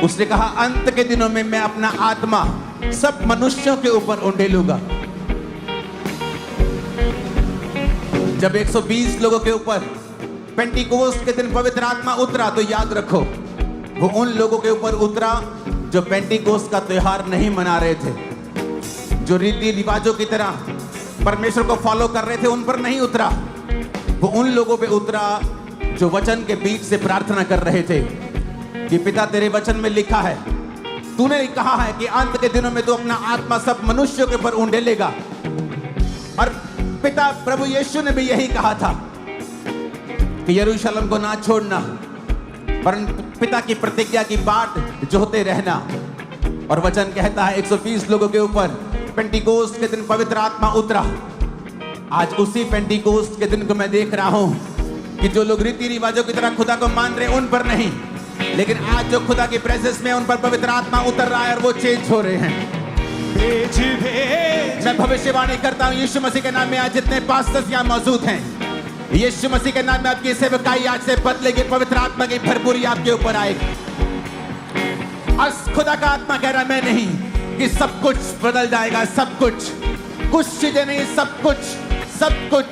उसने कहा अंत के दिनों में मैं अपना आत्मा सब मनुष्यों के ऊपर उंडेलूंगा। जब 120 लोगों के ऊपर पेंटिकोस्ट के दिन पवित्र आत्मा उतरा, तो याद रखो वो उन लोगों के ऊपर उतरा जो पेंटिकोस्ट का त्योहार नहीं मना रहे थे, जो रीति रिवाजों की तरह परमेश्वर को फॉलो कर रहे थे, उन पर नहीं उतरा। वो उन लोगों पे उतरा जो वचन के बीच से प्रार्थना कर रहे थे कि पिता तेरे वचन में लिखा है, तूने कहा है कि अंत के दिनों में तू अपना आत्मा सब मनुष्यों के ऊपर उंडेलेगा। और पिता प्रभु यीशु ने भी यही कहा था कि यरूशलेम को ना छोड़ना, परंतु पिता की प्रतिज्ञा की बाट जोहते रहना। और वचन कहता है 120 लोगों के ऊपर पेंटिकोस्ट के दिन पवित्र आत्मा उतरा। आज उसी पेंटिकोस्ट के दिन को मैं देख रहा हूं कि जो लोग रीति रिवाजों की तरह खुदा को मान रहे उन पर नहीं, लेकिन आज जो खुदा की प्रेजेंस में उन पर पवित्र आत्मा उतर रहा है और वो चेंज हो रहे हैं। भेज भेज मैं भविष्यवाणी करता हूं यीशु मसीह के नाम में आज जितने पास्टर्स यहां मौजूद हैं, यीशु मसीह के नाम में आपकी सेवकाई आज से बदलेगी, पवित्र आत्मा की भरपूरी आपके ऊपर आएगी। खुदा का आत्मा कह रहा है मैं नहीं कि सब कुछ बदल जाएगा, सब कुछ, कुछ चीजें नहीं, सब कुछ, सब कुछ,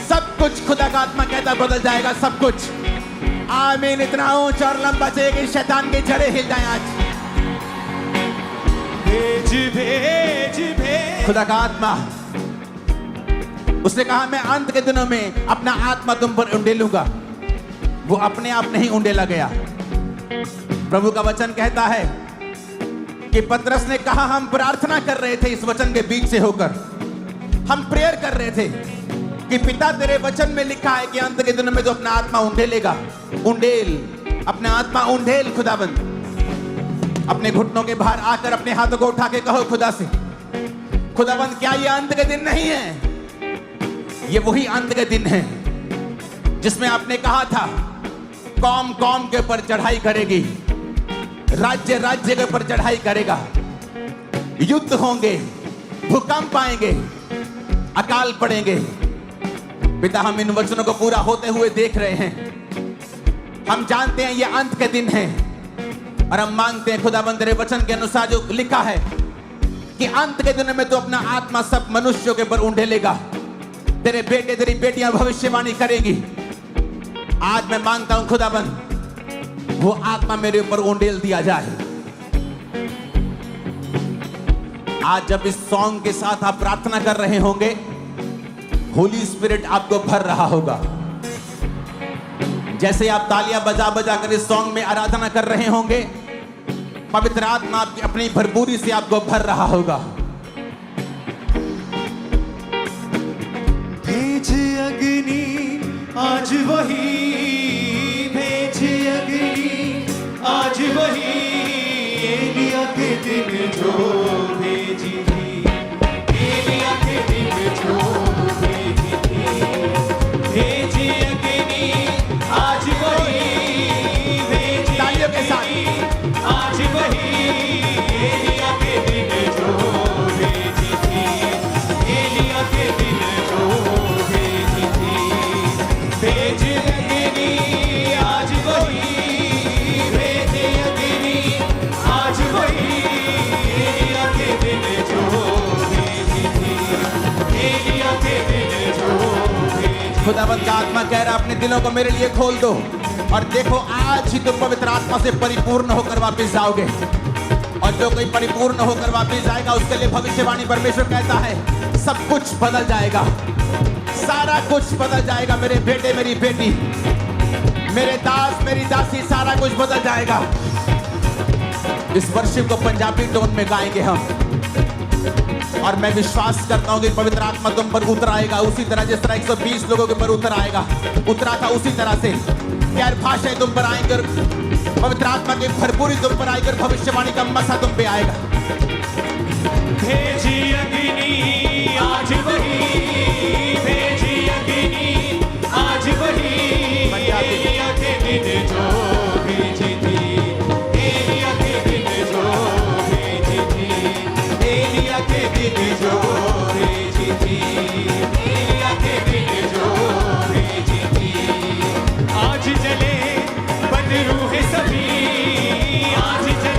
सब कुछ। खुदा का आत्मा कहता है बदल जाएगा सब कुछ। आमीन। इतना ऊंचा और लंबा चाहिए कि शैतान की जड़ें हिल जाएं आज। भेज भेज भेज खुदा का आत्मा, उसने कहा मैं अंत के दिनों में अपना आत्मा तुम पर उंडेलूंगा। वो अपने आप नहीं उंडेला गया। प्रभु का वचन कहता है कि पतरस ने कहा हम प्रार्थना कर रहे थे इस वचन के बीच से होकर, हम प्रेयर कर रहे थे कि पिता तेरे वचन में लिखा है कि अंत के दिनों में तो अपना आत्मा उंडेलेगा। उंडेल, अपना आत्मा उंडेल खुदाबंद। अपने घुटनों के बाहर आकर अपने हाथों को उठा के कहो खुदा से, खुदाबंद क्या ये अंत के दिन नहीं है? ये वही अंत के दिन है जिसमें आपने कहा था कौम कौम के ऊपर चढ़ाई करेगी, राज्य राज्य के ऊपर चढ़ाई करेगा, युद्ध होंगे, भूकंप आएंगे, अकाल पड़ेंगे। पिता हम इन वचनों को पूरा होते हुए देख रहे हैं। हम जानते हैं ये अंत के दिन है और हम मांगते हैं खुदाबंद तेरे वचन के अनुसार जो लिखा है कि अंत के दिन में तो अपना आत्मा सब मनुष्यों के ऊपर उंडेलेगा। तेरे बेटे तेरी बेटियां भविष्यवाणी करेंगी। आज मैं मांगता हूं खुदाबंद वो आत्मा मेरे ऊपर उंडेल दिया जाए। आज जब इस सॉन्ग के साथ आप प्रार्थना कर रहे होंगे, होली स्पिरिट आपको भर रहा होगा। जैसे आप तालियां बजा बजा कर इस सॉन्ग में आराधना कर रहे होंगे, पवित्र आत्मा आपकी अपनी भरपूरी से आपको भर रहा होगा। भेज अग्नि आज वही, भेज अग्नि आज वही, एलिया के दिन जो भेजी थी, एलिया के दिन जो भेजी थी। भेज अग्नि आज वही, भेज तालियों के साथ आज वही, एलिया के दिन जो भेजी थी, एलिया के दिन जो भेजी थी। भेज अग्नि आज वही, भेज अग्नि आज वही, एलिया के दिन जो भेजी थी, एलिया के दिन जो भेजी। खुदावंद का आत्मा कह रहा अपने दिलों को मेरे लिए खोल दो और देखो आज ही तुम पवित्र आत्मा से परिपूर्ण होकर वापस जाओगे। और जो कोई परिपूर्ण होकर वापस जाएगा उसके लिए भविष्यवाणी परमेश्वर कहता है सब कुछ बदल जाएगा, सारा कुछ बदल जाएगा। मेरे बेटे मेरी बेटी, मेरे दास मेरी दासी, सारा कुछ बदल जाएगा। इस वर्शिप को पंजाबी टोन में गाएंगे हम और मैं विश्वास करता हूं कि पवित्र आत्मा तुम पर उतर आएगा उसी तरह जिस तरह 120 लोगों के ऊपर उतर आएगा, उतरा था उसी तरह से। गैर भाषाएं तुम पर आएंगे और पवित्र आत्मा की भरपूरी तुम पर आएगी और भविष्यवाणी का मसा तुम पे आएगा। भेजी अग्नि आज वही, भेजी अग्नि आज वही, एलिया के दिन जो भेजी थी, एलिया के दिन जो भेजी थी, एलिया के दिन जो भेजी थी, एलिया के दिन जो भेजी थी। आज जले बन रूह सभी, आज जले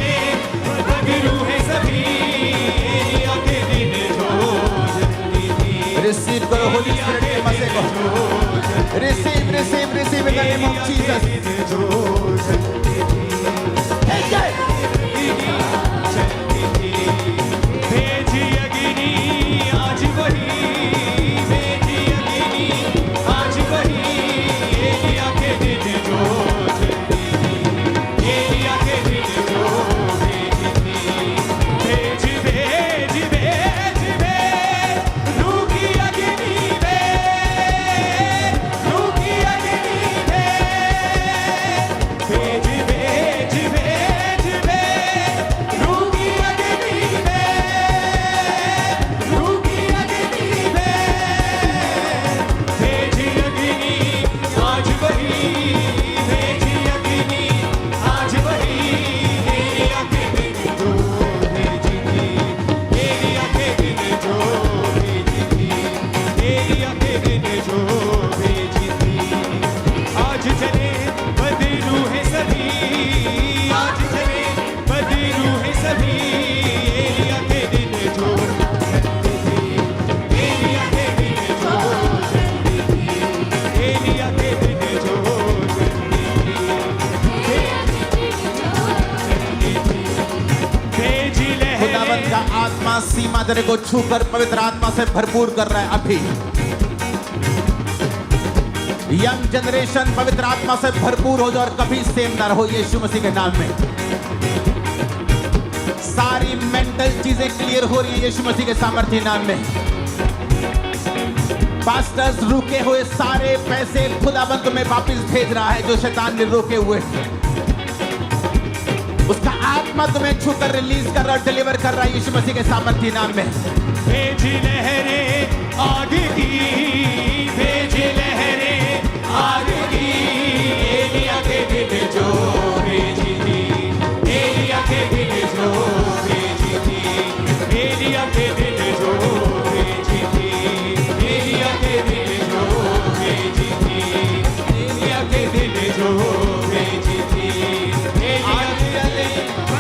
का आत्मा सीमा तेरे को छूकर पवित्र आत्मा से भरपूर कर रहा है। अभी यंग जनरेशन पवित्र आत्मा से भरपूर हो जाओ और कभी सेम ना रहो यीशु मसीह के नाम में। सारी मेंटल चीजें क्लियर हो रही है यीशु मसीह के सामर्थ्य नाम में। पास्टर्स रुके हुए सारे पैसे खुदाबंद तुम्हें वापस भेज रहा है जो शैतान ने रोके हुए। उसका आत्मा तुम्हें छूकर रिलीज कर रहा है, डिलीवर कर रहा है यीशु मसीह के सामर्थ्य नाम में। भेजी लहरें आग की, भेजी लहरें आग की, एलिया के दिन जो भेजी थी, एलिया के दिन जो भेजी थी, एलिया के दिन जो भेजी थी, एलिया के दिन जो भेजी थी, एलिया के दिन जो भेजी थी,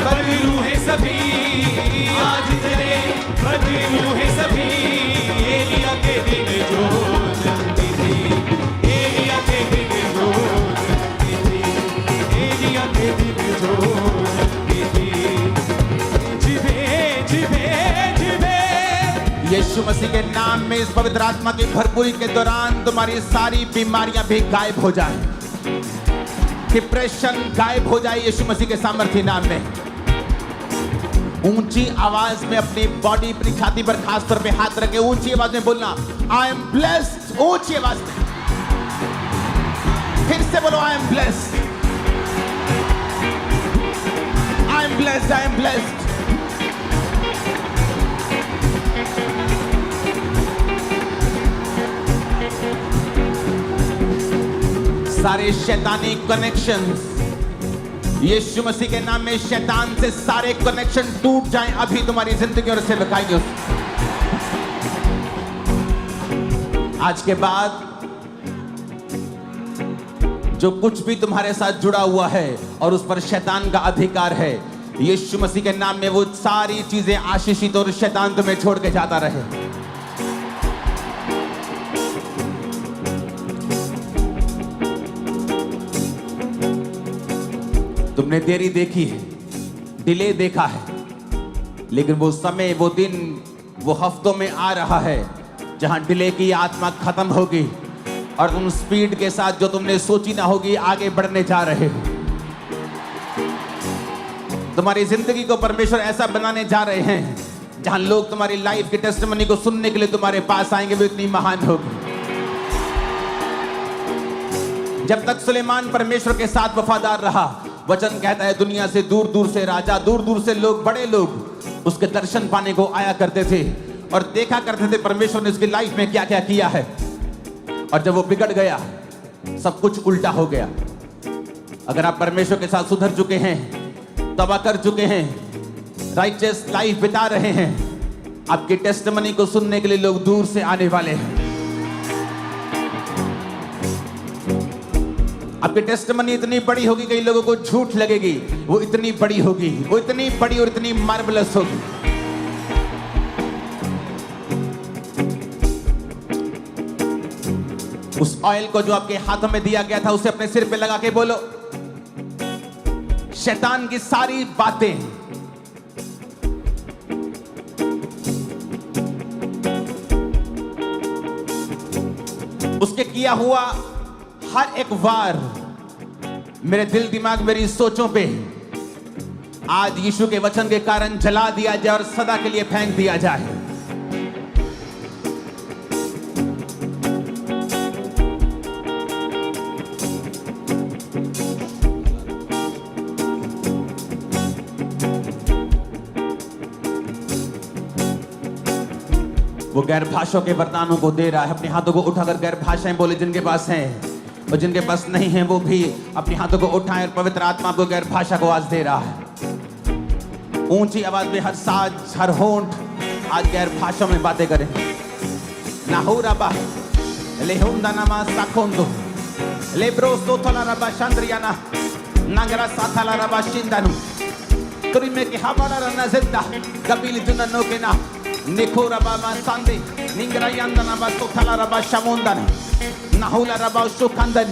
बदलू है सभी आज तेरे, बदलू है सभी एलिया के दिन जो जलती थी, एलिया के दिन जो जलती थी, एलिया के दिन जो जलती थी। जिबे जिबे जिबे यीशु मसीह के नाम में इस पवित्र आत्मा की भरपूरी के दौरान तुम्हारी सारी बीमारियां भी गायब हो जाए। डिप्रेशन गायब हो जाए यीशु मसीह के सामर्थ्य नाम में। ऊंची आवाज में अपनी बॉडी अपनी छाती पर खास तौर पे हाथ रखे ऊंची आवाज में बोलना आई एम ब्लेस्ड। ऊंची आवाज में फिर से बोलो I am blessed, I am blessed, I am blessed. सारे शैतानी कनेक्शंस यीशु मसीह के नाम में शैतान से सारे कनेक्शन टूट जाएं अभी तुम्हारी जिंदगी और सेवकाई। आज के बाद जो कुछ भी तुम्हारे साथ जुड़ा हुआ है और उस पर शैतान का अधिकार है, यीशु मसीह के नाम में वो सारी चीजें आशीषित और शैतान तुम्हें छोड़ के जाता रहे। तुमने देरी देखी है, डिले देखा है, लेकिन वो समय, वो दिन, वो हफ्तों में आ रहा है जहां डिले की आत्मा खत्म होगी और तुम स्पीड के साथ जो तुमने सोची ना होगी आगे बढ़ने जा रहे हो। तुम्हारी जिंदगी को परमेश्वर ऐसा बनाने जा रहे हैं जहां लोग तुम्हारी लाइफ की टेस्टिमनी को सुनने के लिए तुम्हारे पास आएंगे, वो इतनी महान होगी। जब तक सुलेमान परमेश्वर के साथ वफादार रहा, वचन कहता है दुनिया से दूर दूर से राजा, दूर दूर से लोग, बड़े लोग उसके दर्शन पाने को आया करते थे और देखा करते थे परमेश्वर ने उसकी लाइफ में क्या क्या किया है। और जब वो बिगड़ गया, सब कुछ उल्टा हो गया। अगर आप परमेश्वर के साथ सुधर चुके हैं, तौबा कर चुके हैं, राइचस लाइफ बिता रहे हैं, आपकी टेस्टिमनी को सुनने के लिए लोग दूर से आने वाले हैं। आपकी टेस्टिमनी इतनी बड़ी होगी, कई लोगों को झूठ लगेगी, वो इतनी बड़ी होगी, वो इतनी बड़ी और इतनी मार्वलस होगी। उस ऑयल को जो आपके हाथों में दिया गया था, उसे अपने सिर पे लगा के बोलो, शैतान की सारी बातें, उसके किया हुआ हर एक वार मेरे दिल दिमाग मेरी सोचों पे आज यीशु के वचन के कारण जला दिया जाए और सदा के लिए फेंक दिया जाए। वो गैर भाषाओं के वरदानों को दे रहा है। अपने हाथों को उठाकर गैर भाषाएं बोले जिनके पास हैं, और जिनके पास नहीं है वो भी अपने हाथों को उठाएं और पवित्र आत्मा को गैर भाषा को आज दे रहा है। ऊंची आवाज में हर साज, हर होंठ आज गैर भाषा में बातें करें। नाहुराबा लेहुंदानामा साकोंदो लेब्रोस्तो थलाराबा शांद्रियाना नागरा साथालाराबा शिंदानु तुरिमे के हमारा रना जिंदा कपिल जुननो के ना निकोराबा मा सांदे निंगरा यांदना बा सोथालाराबा शामोंदाना नाहुला रबा सुखंदन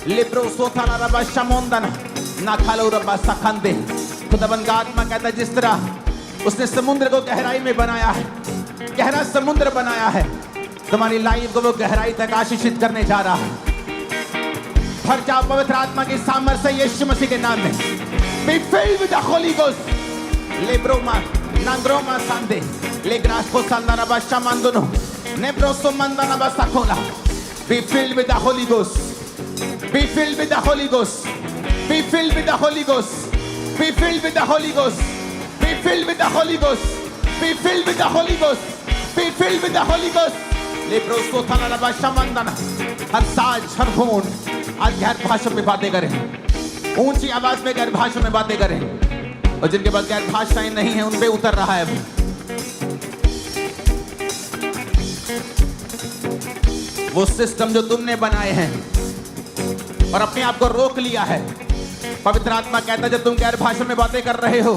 लिब्रो सोथाला रबा शमोंदन ना खालो रबा सखंदे। खुदाबंद का आत्मा कहता है जिस तरह उसने समुद्र को गहराई में बनाया है, गहरा समुद्र बनाया है। तुम्हारी लाइफ को वो गहराई तक आशीषित करने जा रहा है। भर जाओ पवित्र आत्मा की सामर्थ्य से यीशु मसीह के नाम में। Be filled with the Holy Ghost. Lebroma, Nandroma Sande, Legraspo Sandaraba Shamandono, Nebroso Mandanaba Sakola. Be filled with the Holy Ghost. Be filled with the Holy Ghost. Be filled with the Holy Ghost. Be filled with the Holy Ghost. Be filled with the Holy Ghost. Be filled with the Holy Ghost. Be filled with the Holy Ghost. Lebrosco Tanaraba Shamandana. हर साज, हर होंठ आज गैर भाषा में बातें करें, ऊंची आवाज में गैर भाषा में बातें करें। और जिनके पास गैर भाषाएं नहीं है उन पे उतर रहा है। वो सिस्टम जो तुमने बनाए हैं और अपने आप को रोक लिया है, पवित्र आत्मा कहता है जब तुम गैर भाषा में बातें कर रहे हो,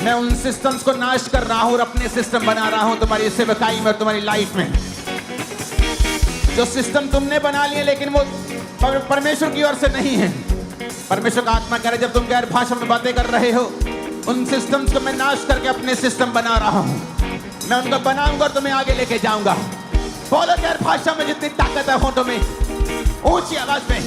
मैं उन सिस्टम्स को नाश कर रहा हूं और अपने सिस्टम बना रहा हूं तुम्हारी सेवकाई में और तुम्हारी लाइफ में। जो सिस्टम तुमने बना लिए लेकिन वो परमेश्वर की ओर से नहीं है। परमेश्वर का आत्मा कह रहा है जब तुम गैर भाषा में बातें कर रहे हो, उन सिस्टम्स को मैं नाश करके अपने सिस्टम बना रहा हूं। मैं उनको बनाऊंगा और तुम्हें आगे लेके जाऊंगा। बोलो गैर भाषा में जितनी ताकत है होठों में, ऊंची आवाज में।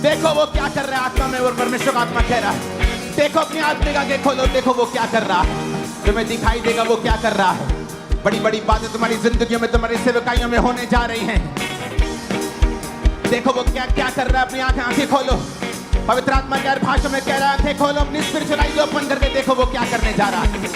देखो वो क्या कर रहा है आत्मा में, और परमेश्वर का आत्मा कह रहा है देखो अपनी आत्मा का आगे खोलो, देखो वो क्या कर रहा है। तुम्हें दिखाई देगा वो क्या कर रहा है। बड़ी बड़ी बातें तुम्हारी जिंदगियों में, तुम्हारी सेवकाइयों में होने जा रही हैं। देखो वो क्या क्या कर रहा है। अपनी आंखें खोलो। पवित्र आत्मा गैर भाषा में कह रहा है आंखें खोलो, अपनी स्पिरिचुअल आईज ओपन करके देखो वो क्या करने जा रहा है।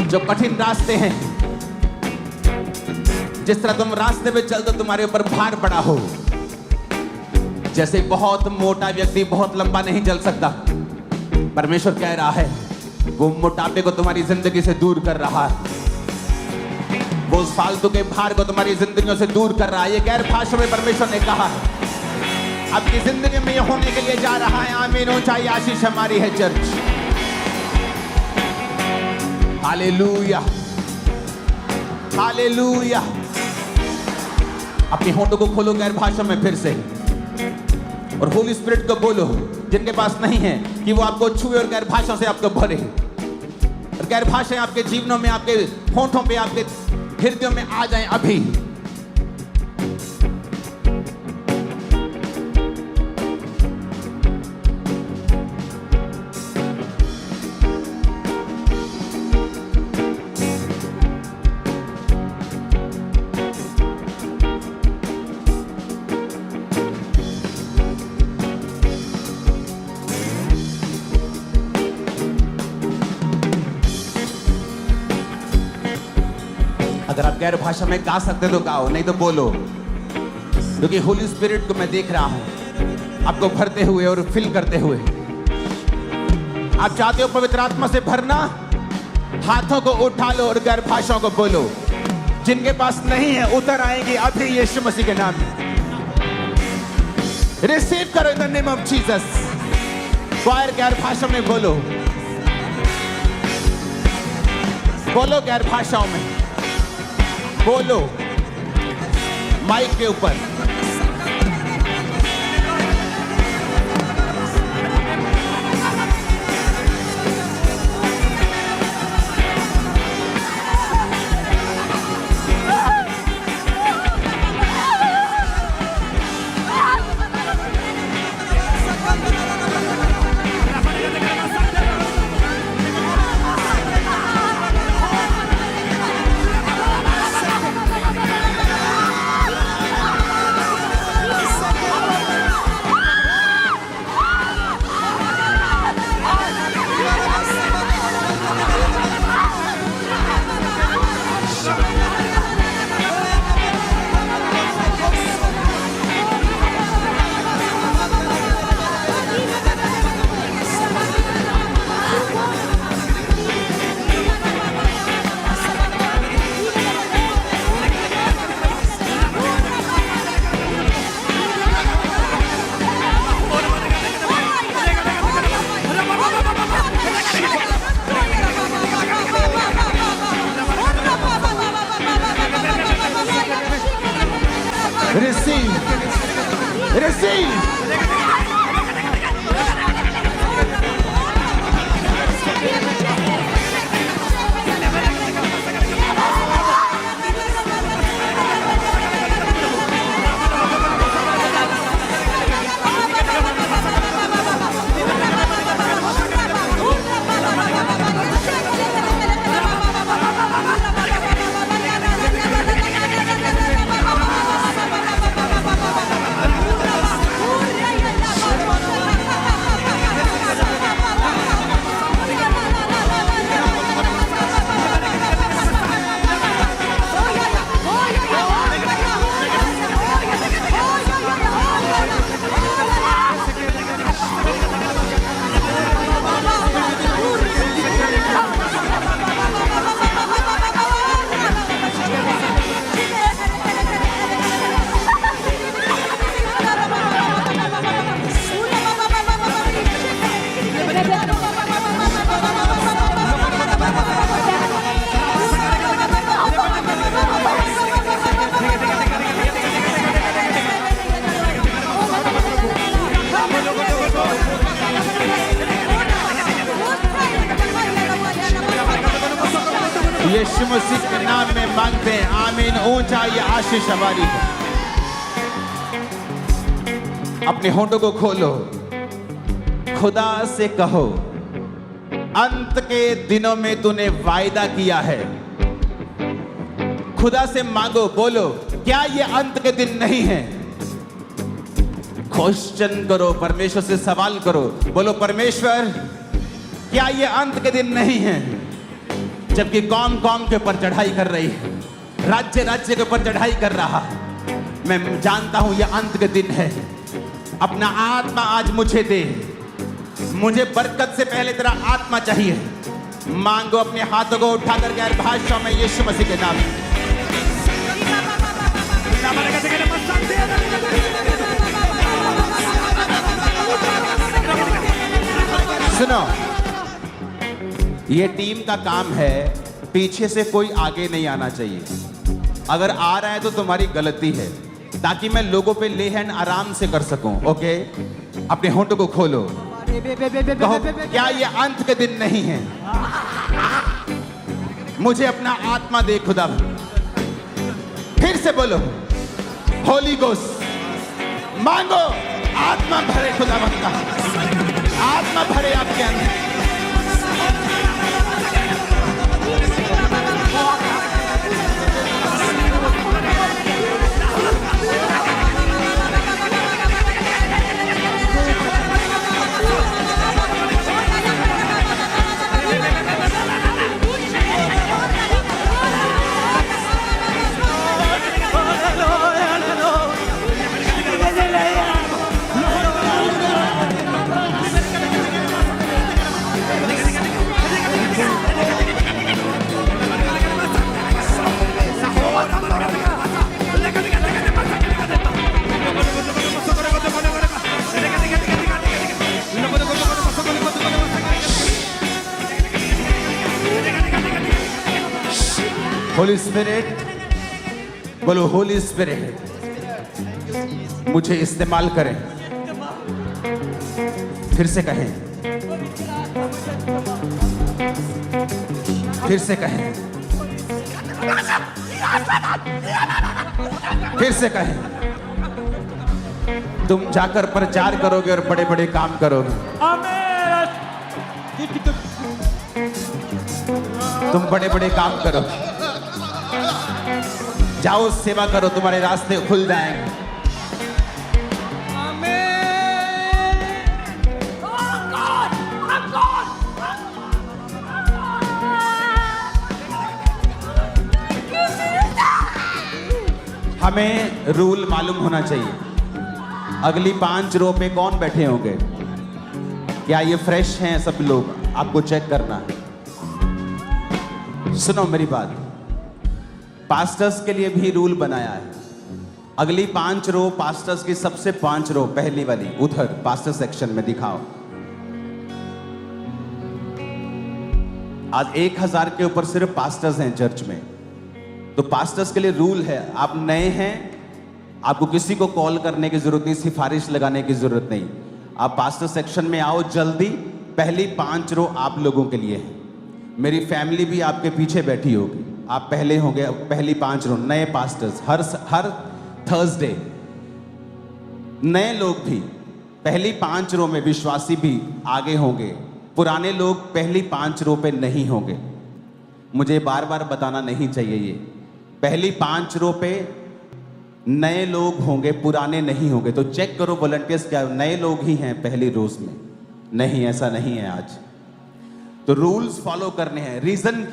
जो कठिन रास्ते हैं, जिस तरह तुम रास्ते पे चलते तुम्हारे ऊपर भार पड़ा हो, जैसे बहुत मोटा व्यक्ति बहुत लंबा नहीं चल सकता, परमेश्वर कह रहा है वो मोटापे को तुम्हारी जिंदगी से दूर कर रहा है। वो उस फालतू के भार को तुम्हारी जिंदगियों से दूर कर रहा है। ये गैर भाषा में परमेश्वर ने कहा है आपकी जिंदगी में ये होने के लिए जा रहा है। आमीन। ऊंचाई आशीष हमारी है चर्च। Hallelujah, hallelujah. अपने होठों को खोलो गैर भाषा में फिर से, और होली स्पिरिट को बोलो जिनके पास नहीं है कि वो आपको छुए और गैर भाषा से आपको भरे। और गैर भाषाएं आपके जीवनों में, आपके होठों पे, आपके हृदयों में आ जाएं अभी। अगर आप गैर भाषा में गा सकते तो गाओ, नहीं तो बोलो, क्योंकि होली स्पिरिट को मैं देख रहा हूं आपको भरते हुए और फिल करते हुए। आप चाहते हो पवित्र आत्मा से भरना, हाथों को उठा लो और गैर भाषाओं को बोलो। जिनके पास नहीं है उतर आएंगे अभी यीशु मसीह के नाम में। रिसीव करो in the name of Jesus. Choir गैर भाषा में बोलो, बोलो गैर भाषाओं में बोलो, माइक के ऊपर। Receive receive. यीशु मसीह के नाम में मांगते हैं, आमीन। ऊंचा ये आशीष हमारी है। अपने होंठों को खोलो, खुदा से कहो, अंत के दिनों में तूने वायदा किया है। खुदा से मांगो, बोलो, क्या ये अंत के दिन नहीं है? क्वेश्चन करो, परमेश्वर से सवाल करो, बोलो परमेश्वर क्या ये अंत के दिन नहीं है? जबकि कौम कौम के ऊपर चढ़ाई कर रही है, राज्य राज्य के ऊपर चढ़ाई कर रहा, मैं जानता हूं यह अंत के दिन है। अपना आत्मा आज मुझे दे, मुझे बरकत से पहले तेरा आत्मा चाहिए। मांगो, अपने हाथों को उठाकर गैर भाषा में यीशु मसीह के नाम में। सुनो, ये टीम का काम है, पीछे से कोई आगे नहीं आना चाहिए। अगर आ रहा है तो तुम्हारी गलती है, ताकि मैं लोगों पे ले हैंड आराम से कर सकूं। ओके, अपने होंठों को खोलो, कहो, क्या ये अंत के दिन नहीं है? मुझे अपना आत्मा दे खुदा। फिर से बोलो, होली गोस्ट मांगो, आत्मा भरे खुदा का, आत्मा भरे आपके अंदर। होली स्पिरिट, बोलो होली स्पिरिट मुझे इस्तेमाल करें। फिर से कहें, फिर से कहें, फिर से कहें। तुम जाकर प्रचार करोगे और बड़े बड़े काम करोगे। तुम बड़े बड़े काम करोगे। जाओ सेवा करो, तुम्हारे रास्ते खुल जाएंगे। हमें रूल मालूम होना चाहिए। अगली 5 रो पे कौन बैठे होंगे? क्या ये फ्रेश हैं सब लोग? आपको चेक करना है। सुनो मेरी बात, पास्टर्स के लिए भी रूल बनाया है। अगली 5 रो पास्टर्स की, सबसे 5 रो पहली वाली उधर पास्टर सेक्शन में दिखाओ। आज 1000 के ऊपर सिर्फ पास्टर्स हैं चर्च में। तो पास्टर्स के लिए रूल है, आप नए हैं आपको किसी को कॉल करने की जरूरत नहीं, सिफारिश लगाने की जरूरत नहीं। आप पास्टर सेक्शन में आओ जल्दी, पहली 5 रो आप लोगों के लिए है। मेरी फैमिली भी आपके पीछे बैठी होगी, आप पहले होंगे, पहली 5 रो। नए पास्टर्स हर थर्सडे, नए लोग भी पहली 5 रो में, विश्वासी भी आगे होंगे। पुराने लोग पहली 5 रो पे नहीं होंगे। मुझे बार बार बताना नहीं चाहिए ये। पहली 5 रो पे नए लोग होंगे, पुराने नहीं होंगे। तो चेक करो वॉलंटियर्स, क्या नए लोग ही हैं पहली रोज में? नहीं, ऐसा नहीं है आज। तो रूल्स फॉलो करने हैं। रीजन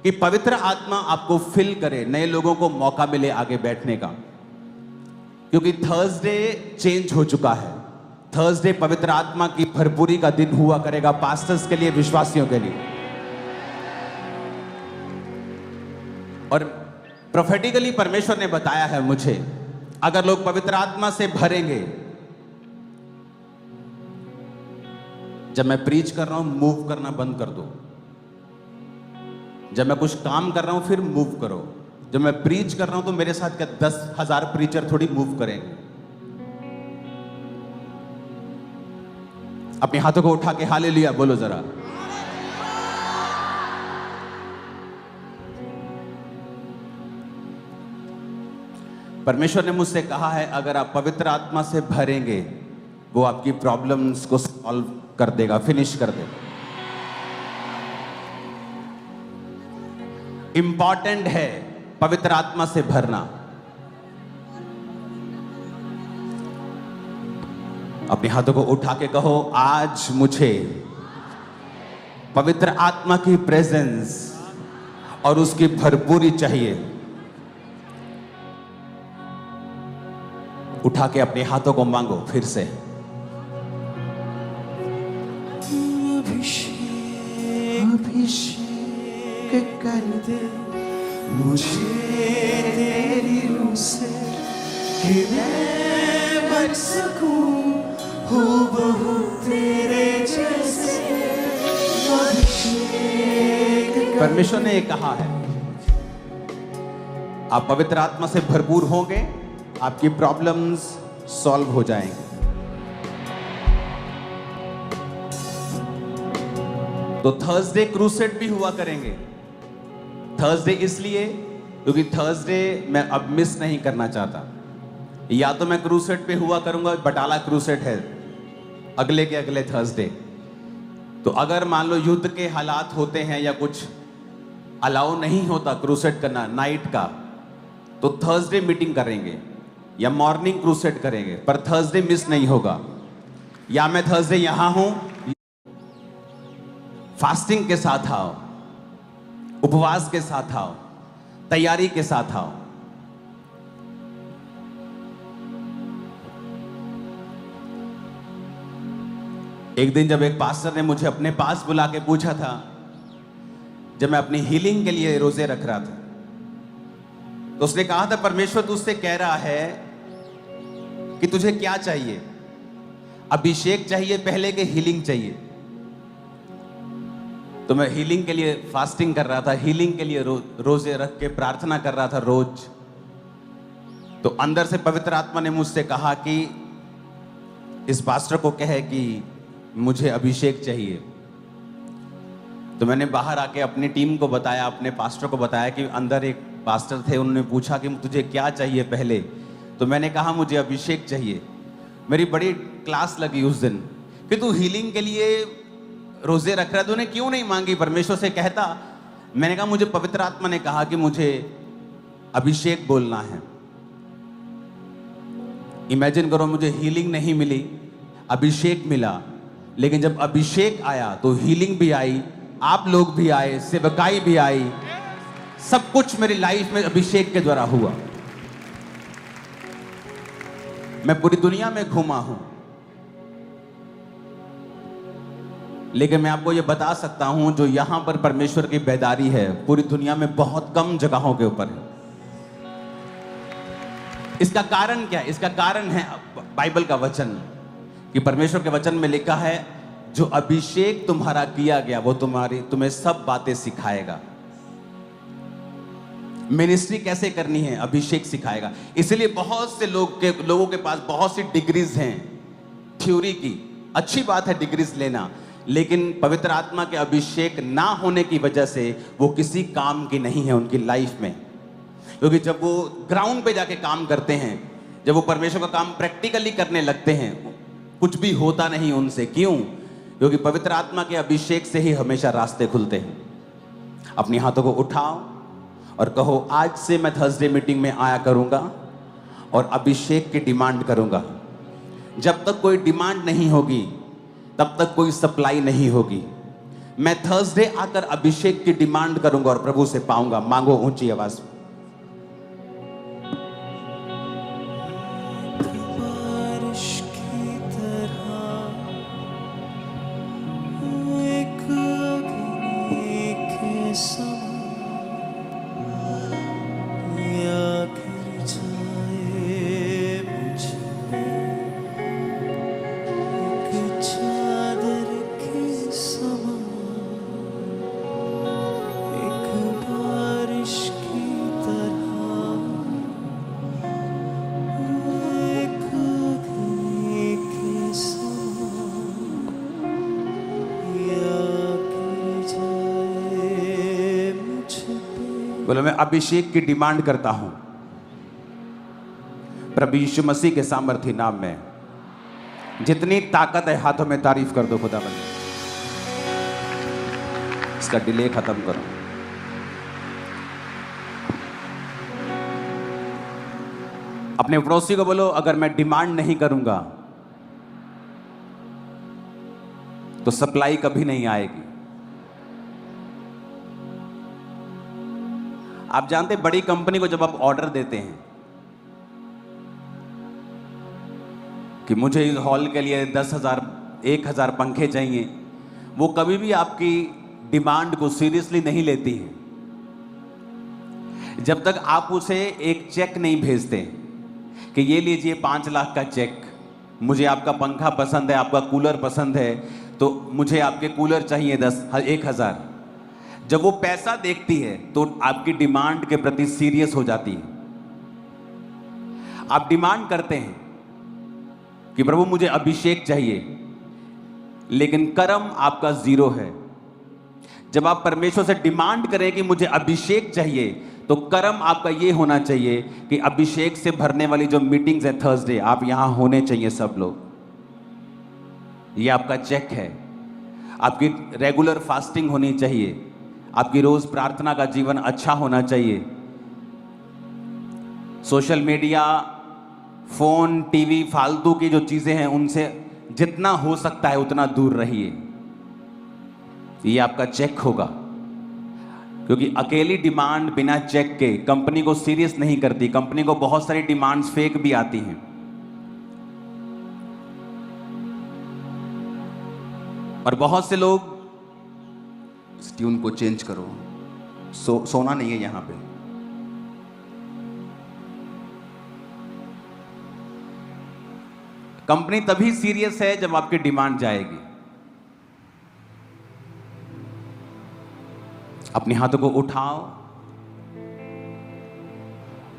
कि पवित्र आत्मा आपको फिल करे, नए लोगों को मौका मिले आगे बैठने का। क्योंकि थर्सडे चेंज हो चुका है। थर्सडे पवित्र आत्मा की भरपूरी का दिन हुआ करेगा, पास्टर्स के लिए, विश्वासियों के लिए। और प्रोफेटिकली परमेश्वर ने बताया है मुझे, अगर लोग पवित्र आत्मा से भरेंगे, जब मैं प्रीच कर रहा हूं मूव करना बंद कर दो। जब मैं कुछ काम कर रहा हूं फिर मूव करो। जब मैं प्रीच कर रहा हूं तो मेरे साथ क्या 10,000 प्रीचर थोड़ी मूव करेंगे। अपने हाथों को उठा के हालेलुया बोलो जरा। परमेश्वर ने मुझसे कहा है, अगर आप पवित्र आत्मा से भरेंगे, वो आपकी प्रॉब्लम्स को सॉल्व कर देगा, फिनिश कर देगा। इंपॉर्टेंट है पवित्र आत्मा से भरना। अपने हाथों को उठा के कहो, आज मुझे पवित्र आत्मा की प्रेजेंस और उसकी भरपूरी चाहिए। उठा के अपने हाथों को मांगो फिर से। अभिषेक कर दे मुझे तेरी रूह से, कि मैं बन सकूं हूबहू तेरे जैसे। परमेश्वर ने ये कहा है, आप पवित्र आत्मा से भरपूर होंगे, आपकी प्रॉब्लम्स सॉल्व हो जाएंगे। तो थर्सडे क्रूसेड भी हुआ करेंगे। थर्सडे इसलिए क्योंकि थर्सडे मैं अब मिस नहीं करना चाहता। या तो मैं क्रूसेड पे हुआ करूंगा, बटाला क्रूसेड है अगले के अगले थर्सडे। तो अगर मान लो युद्ध के हालात होते हैं या कुछ अलाउ नहीं होता क्रूसेड करना नाइट का, तो थर्सडे मीटिंग करेंगे या मॉर्निंग क्रूसेड करेंगे, पर थर्सडे मिस नहीं होगा। या मैं थर्सडे यहां हूं, फास्टिंग के साथ आओ, उपवास के साथ आओ, तैयारी के साथ आओ। एक दिन जब एक पास्टर ने मुझे अपने पास बुला के पूछा था, जब मैं अपनी हीलिंग के लिए रोजे रख रहा था, तो उसने कहा था, परमेश्वर तुझसे कह रहा है कि तुझे क्या चाहिए? अभिषेक चाहिए पहले के हीलिंग चाहिए? तो मैं हीलिंग के लिए फास्टिंग कर रहा था, हीलिंग के लिए रोजे रख के प्रार्थना कर रहा था रोज। तो अंदर से पवित्र आत्मा ने मुझसे कहा कि इस पास्टर को कहे कि मुझे अभिषेक चाहिए। तो मैंने बाहर आके अपनी टीम को बताया, अपने पास्टर को बताया कि अंदर एक पास्टर थे, उन्होंने पूछा कि तुझे क्या चाहिए पहले? तो मैंने कहा मुझे अभिषेक चाहिए। मेरी बड़ी क्लास लगी उस दिन कि तू हीलिंग के लिए रोजे रख रहा है, तूने क्यों नहीं मांगी? परमेश्वर से कहता। मैंने कहा मुझे पवित्र आत्मा ने कहा कि मुझे अभिषेक बोलना है। इमेजिन करो, मुझे हीलिंग नहीं मिली, अभिषेक मिला। लेकिन जब अभिषेक आया तो हीलिंग भी आई, आप लोग भी आए, सेवकाई भी आई, सब कुछ मेरी लाइफ में अभिषेक के द्वारा हुआ। मैं पूरी दुनिया में घूमा हूं, लेकिन मैं आपको यह बता सकता हूं, जो यहां पर परमेश्वर की बेदारी है, पूरी दुनिया में बहुत कम जगहों के ऊपर है। इसका कारण क्या है? इसका कारण है बाइबल का वचन, कि परमेश्वर के वचन में लिखा है, जो अभिषेक तुम्हारा किया गया वो तुम्हें सब बातें सिखाएगा। मिनिस्ट्री कैसे करनी है अभिषेक सिखाएगा। इसलिए बहुत से लोगों के पास बहुत सी डिग्रीज हैं थ्योरी की। अच्छी बात है डिग्रीज लेना, लेकिन पवित्र आत्मा के अभिषेक ना होने की वजह से वो किसी काम की नहीं है उनकी लाइफ में। क्योंकि जब वो ग्राउंड पे जाके काम करते हैं, जब वो परमेश्वर का काम प्रैक्टिकली करने लगते हैं, कुछ भी होता नहीं उनसे। क्यों? क्योंकि पवित्र आत्मा के अभिषेक से ही हमेशा रास्ते खुलते हैं। अपने हाथों को उठाओ और कहो, आज से मैं थर्सडे मीटिंग में आया करूंगा और अभिषेक की डिमांड करूंगा। जब तक कोई डिमांड नहीं होगी तब तक कोई सप्लाई नहीं होगी। मैं थर्सडे आकर अभिषेक की डिमांड करूंगा और प्रभु से पाऊंगा। मांगो ऊंची आवाज में। बोलो, मैं अभिषेक की डिमांड करता हूं प्रभु यीशु मसीह के सामर्थी नाम में। जितनी ताकत है हाथों में तारीफ कर दो खुदा बंद। इसका डिले खत्म करो। अपने पड़ोसी को बोलो, अगर मैं डिमांड नहीं करूंगा तो सप्लाई कभी नहीं आएगी। आप जानते हैं, बड़ी कंपनी को जब आप ऑर्डर देते हैं कि मुझे इस हॉल के लिए 10,000 1,000 पंखे चाहिए, वो कभी भी आपकी डिमांड को सीरियसली नहीं लेती है जब तक आप उसे एक चेक नहीं भेजते कि ये लीजिए 5 लाख का चेक, मुझे आपका पंखा पसंद है, आपका कूलर पसंद है, तो मुझे आपके कूलर चाहिए 1,000। जब वो पैसा देखती है तो आपकी डिमांड के प्रति सीरियस हो जाती है। आप डिमांड करते हैं कि प्रभु मुझे अभिषेक चाहिए, लेकिन कर्म आपका 0 है। जब आप परमेश्वर से डिमांड करें कि मुझे अभिषेक चाहिए, तो कर्म आपका ये होना चाहिए कि अभिषेक से भरने वाली जो मीटिंग्स है थर्सडे, आप यहां होने चाहिए सब लोग। ये आपका चेक है। आपकी रेगुलर फास्टिंग होनी चाहिए, आपकी रोज प्रार्थना का जीवन अच्छा होना चाहिए। सोशल मीडिया, फोन, टीवी, फालतू की जो चीजें हैं उनसे जितना हो सकता है उतना दूर रहिए। ये आपका चेक होगा, क्योंकि अकेली डिमांड बिना चेक के कंपनी को सीरियस नहीं करती। कंपनी को बहुत सारी डिमांड्स फेक भी आती हैं। और बहुत से लोग, इस ट्यून को चेंज करो, सोना नहीं है यहां पे। कंपनी तभी सीरियस है जब आपकी डिमांड जाएगी। अपने हाथों को उठाओ,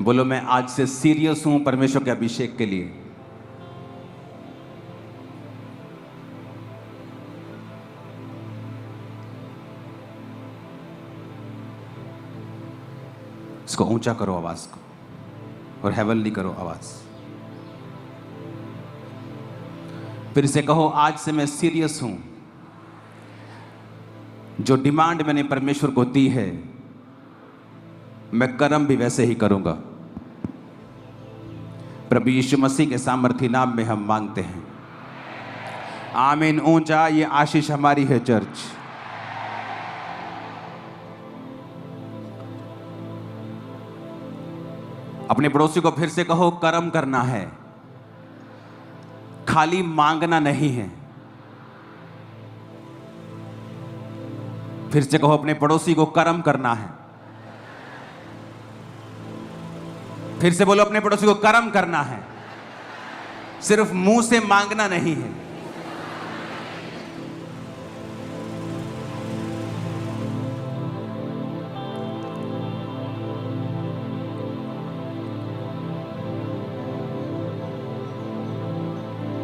बोलो, मैं आज से सीरियस हूं परमेश्वर के अभिषेक के लिए। इसको ऊंचा करो आवाज को, और हेवनली करो आवाज। फिर से कहो, आज से मैं सीरियस हूं। जो डिमांड मैंने परमेश्वर को दी है, मैं कर्म भी वैसे ही करूंगा। प्रभु यीशु मसीह के सामर्थी नाम में हम मांगते हैं, आमीन। ऊंचा, ये आशीष हमारी है चर्च। अपने पड़ोसी को फिर से कहो, कर्म करना है, खाली मांगना नहीं है। फिर से कहो अपने पड़ोसी को, कर्म करना है। फिर से बोलो अपने पड़ोसी को, कर्म करना है, सिर्फ मुंह से मांगना नहीं है।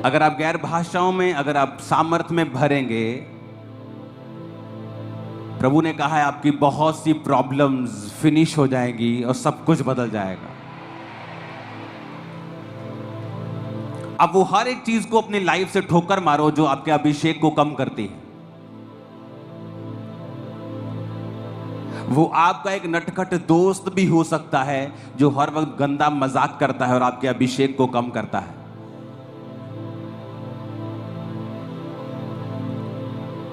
अगर आप गैर भाषाओं में, अगर आप सामर्थ्य में भरेंगे, प्रभु ने कहा है आपकी बहुत सी प्रॉब्लम्स फिनिश हो जाएंगी और सब कुछ बदल जाएगा। अब वो हर एक चीज को अपनी लाइफ से ठोकर मारो जो आपके अभिषेक को कम करती है। वो आपका एक नटखट दोस्त भी हो सकता है जो हर वक्त गंदा मजाक करता है और आपके अभिषेक को कम करता है।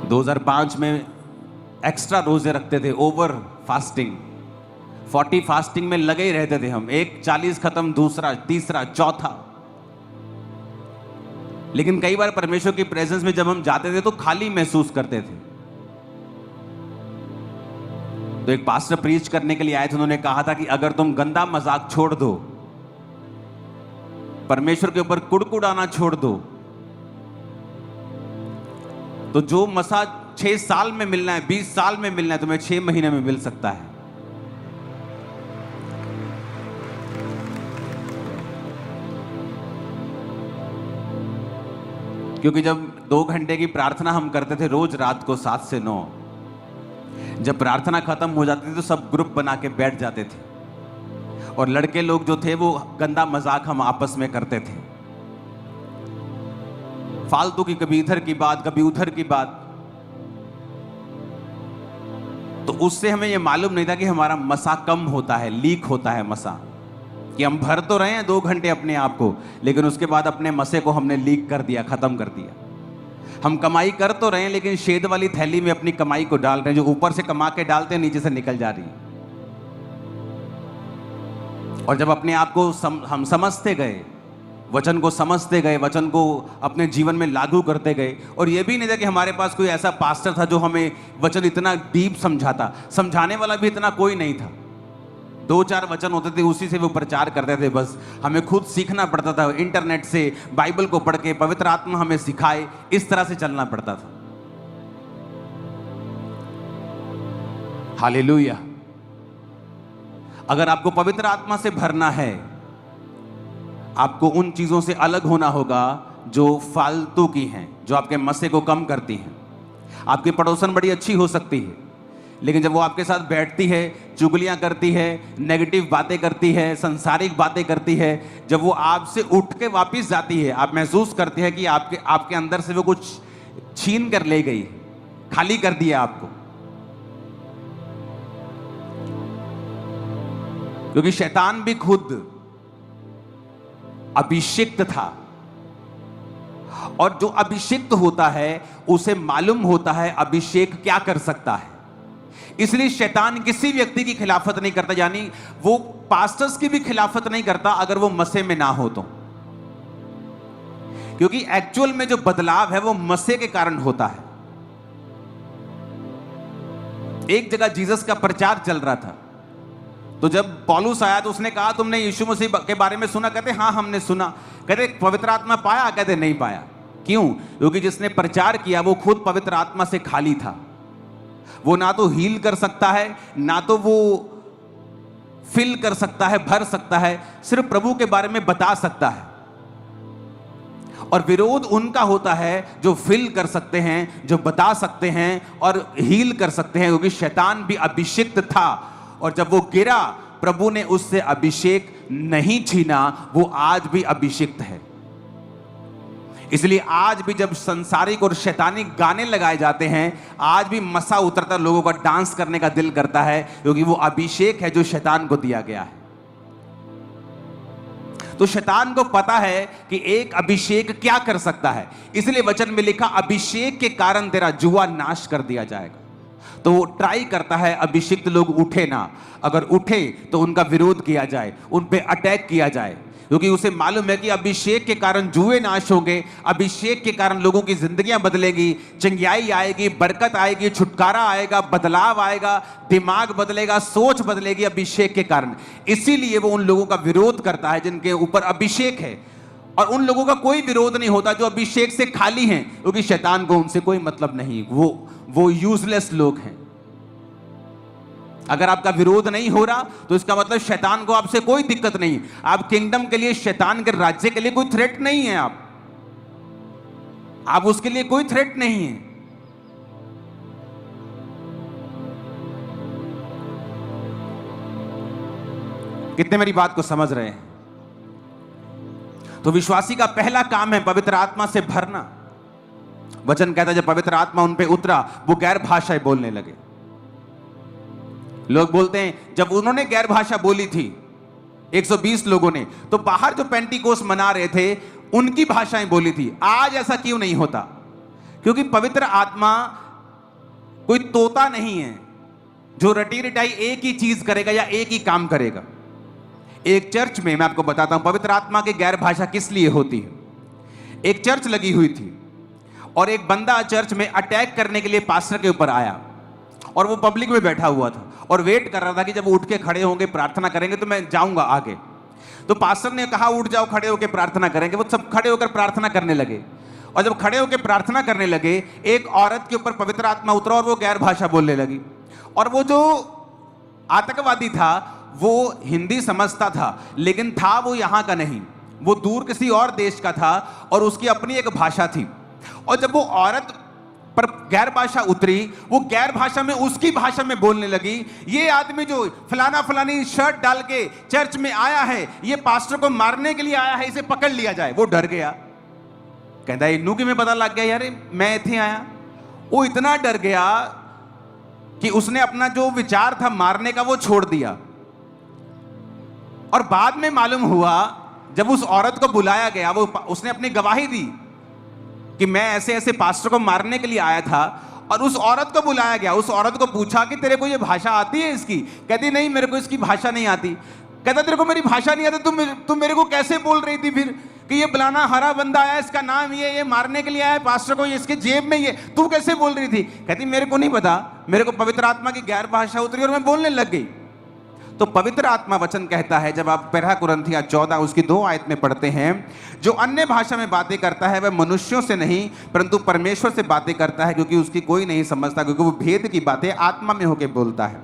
2005 में एक्स्ट्रा रोजे रखते थे, ओवर फास्टिंग, 40 फास्टिंग में लगे ही रहते थे हम। एक 40 खत्म, दूसरा, तीसरा, चौथा। लेकिन कई बार परमेश्वर की प्रेजेंस में जब हम जाते थे तो खाली महसूस करते थे। तो एक पास्टर प्रीच करने के लिए आए थे, उन्होंने कहा था कि अगर तुम गंदा मजाक छोड़ दो, परमेश्वर के ऊपर कुड़कुड़ाना छोड़ दो, तो जो मसा 6 साल में मिलना है, 20 साल में मिलना है, तुम्हें 6 महीने में मिल सकता है। क्योंकि जब 2 घंटे की प्रार्थना हम करते थे रोज रात को 7 से 9, जब प्रार्थना खत्म हो जाती थी तो सब ग्रुप बना के बैठ जाते थे और लड़के लोग जो थे वो गंदा मजाक हम आपस में करते थे, फालतू की, कभी इधर की बात, कभी उधर की बात। तो उससे हमें ये मालूम नहीं था कि हमारा मसा कम होता है, लीक होता है मसा, कि हम भर तो रहे हैं 2 घंटे अपने आप को, लेकिन उसके बाद अपने मसे को हमने लीक कर दिया, खत्म कर दिया। हम कमाई कर तो रहे हैं लेकिन शेद वाली थैली में अपनी कमाई को डाल रहे हैं, जो ऊपर से कमा के डालते हैं नीचे से निकल जा रही है। और जब अपने आप को हम समझते गए, वचन को समझते गए, वचन को अपने जीवन में लागू करते गए, और यह भी नहीं था कि हमारे पास कोई ऐसा पास्टर था जो हमें वचन इतना डीप समझाता, समझाने वाला भी इतना कोई नहीं था। 2-4 वचन होते थे, उसी से वो प्रचार करते थे। बस हमें खुद सीखना पड़ता था, इंटरनेट से, बाइबल को पढ़ के, पवित्र आत्मा हमें सिखाए, इस तरह से चलना पड़ता था। हालेलुया। अगर आपको पवित्र आत्मा से भरना है, आपको उन चीजों से अलग होना होगा जो फालतू की हैं, जो आपके मसे को कम करती हैं। आपकी पड़ोसन बड़ी अच्छी हो सकती है, लेकिन जब वो आपके साथ बैठती है, चुगलियां करती है, नेगेटिव बातें करती है, संसारिक बातें करती है, जब वो आपसे उठ के वापस जाती है, आप महसूस करते हैं कि आपके अंदर से वो कुछ छीन कर ले गई, खाली कर दिया आपको। क्योंकि शैतान भी खुद अभिषिक्त था, और जो अभिषिक्त होता है उसे मालूम होता है अभिषेक क्या कर सकता है। इसलिए शैतान किसी व्यक्ति की खिलाफत नहीं करता, यानी वो पास्टर्स की भी खिलाफत नहीं करता अगर वो मसे में ना हो तो, क्योंकि एक्चुअल में जो बदलाव है वो मसे के कारण होता है। एक जगह जीसस का प्रचार चल रहा था, तो जब पौलुस आया तो उसने कहा तुमने यीशु मसीह के बारे में सुना? कहते हाँ हमने सुना। कहते पवित्र आत्मा पाया? कहते नहीं पाया। क्यों? क्योंकि जिसने प्रचार किया वो खुद पवित्र आत्मा से खाली था। वो ना तो हील कर सकता है, ना तो वो फिल कर सकता है, भर सकता है, सिर्फ प्रभु के बारे में बता सकता है। और विरोध उनका होता है जो फिल कर सकते हैं, जो बता सकते हैं और हील कर सकते हैं, क्योंकि शैतान भी अभिषिक्त था, और जब वो गिरा प्रभु ने उससे अभिषेक नहीं छीना, वो आज भी अभिषिक्त है। इसलिए आज भी जब संसारिक और शैतानी गाने लगाए जाते हैं, आज भी मसा उतरता, लोगों का डांस करने का दिल करता है, क्योंकि वो अभिषेक है जो शैतान को दिया गया है। तो शैतान को पता है कि एक अभिषेक क्या कर सकता है, इसलिए वचन में लिखा अभिषेक के कारण तेरा जुआ नाश कर दिया जाएगा। तो वो ट्राई करता है अभिषिक्त लोग उठे ना, अगर उठे तो उनका विरोध किया जाए, उन पे अटैक किया जाए, क्योंकि उसे मालूम है कि अभिषेक के कारण जुए नाश होंगे, अभिषेक के कारण लोगों की जिंदगियां बदलेगी, चंगियाई आएगी, बरकत आएगी, छुटकारा आएगा, बदलाव आएगा, दिमाग बदलेगा, सोच बदलेगी अभिषेक के कारण। इसीलिए वो उन लोगों का विरोध करता है जिनके ऊपर अभिषेक है, और उन लोगों का कोई विरोध नहीं होता जो अभिषेक से खाली हैं, क्योंकि शैतान को उनसे कोई मतलब नहीं, वो यूजलेस लोग हैं। अगर आपका विरोध नहीं हो रहा तो इसका मतलब शैतान को आपसे कोई दिक्कत नहीं। आप किंगडम के लिए, शैतान के राज्य के लिए कोई थ्रेट नहीं है आप। आप उसके लिए कोई थ्रेट नहीं है। कितने मेरी बात को समझ रहे हैं? तो विश्वासी का पहला काम है पवित्र आत्मा से भरना। वचन कहता है जब पवित्र आत्मा उन पे उतरा वो गैर भाषाएं बोलने लगे। लोग बोलते हैं जब उन्होंने गैर भाषा बोली थी 120 लोगों ने, तो बाहर जो पेंटिकोस मना रहे थे उनकी भाषाएं बोली थी। आज ऐसा क्यों नहीं होता? क्योंकि पवित्र आत्मा कोई तोता नहीं है जो रटी रटाई एक ही चीज करेगा या एक ही काम करेगा। एक चर्च में मैं आपको बताता हूं पवित्र आत्मा की गैर भाषा किस लिए होती है। एक चर्च लगी हुई थी और एक बंदा चर्च में अटैक करने के लिए पास्टर के ऊपर आया और वो पब्लिक में बैठा हुआ था और वेट कर रहा था कि जब वो उठ के खड़े होंगे प्रार्थना करेंगे तो मैं जाऊंगा आगे। तो पास्टर ने कहा उठ जाओ, खड़े होकर प्रार्थना करेंगे। वो सब खड़े होकर प्रार्थना करने लगे और जब खड़े होकर प्रार्थना करने लगे एक औरत के ऊपर पवित्र आत्मा उतरा और वो गैर भाषा बोलने लगी। और वो जो आतंकवादी था वो हिंदी समझता था लेकिन था वो यहां का नहीं, वो दूर किसी और देश का था और उसकी अपनी एक भाषा थी। और जब वो औरत पर गैर भाषा उतरी वो गैर भाषा में उसकी भाषा में बोलने लगी। ये आदमी जो फलाना फलानी शर्ट डाल के चर्च में आया है ये पास्टर को मारने के लिए आया है, इसे पकड़ लिया जाए। वो डर गया, कहता है इन्नू की में पता लग गया यार मैं इथे आया। वो इतना डर गया कि उसने अपना जो विचार था मारने का वो छोड़ दिया। और बाद में मालूम हुआ जब उस औरत को बुलाया गया वो उसने अपनी गवाही दी कि मैं ऐसे ऐसे पास्टर को मारने के लिए आया था। और उस औरत को बुलाया गया, उस औरत को पूछा कि तेरे को ये भाषा आती है इसकी? कहती नहीं मेरे को इसकी भाषा नहीं आती। कहता तेरे को मेरी भाषा नहीं आती, तुम मेरे को कैसे बोल रही थी फिर कि ये बुलाना हरा बंदा आया, इसका नाम ये मारने के लिए आया पास्टर को, इसके जेब में ये, तू कैसे बोल रही थी? कहती मेरे को नहीं पता, मेरे को पवित्र आत्मा की गैर भाषा उतरी और मैं बोलने लग गई। तो पवित्र आत्मा वचन कहता है जब आप पहला कुरिन्थियों 14 उसकी 2 आयत में पढ़ते हैं, जो अन्य भाषा में बातें करता है वह मनुष्यों से नहीं परंतु परमेश्वर से बातें करता है क्योंकि उसकी कोई नहीं समझता, क्योंकि वो भेद की बातें आत्मा में होकर बोलता है।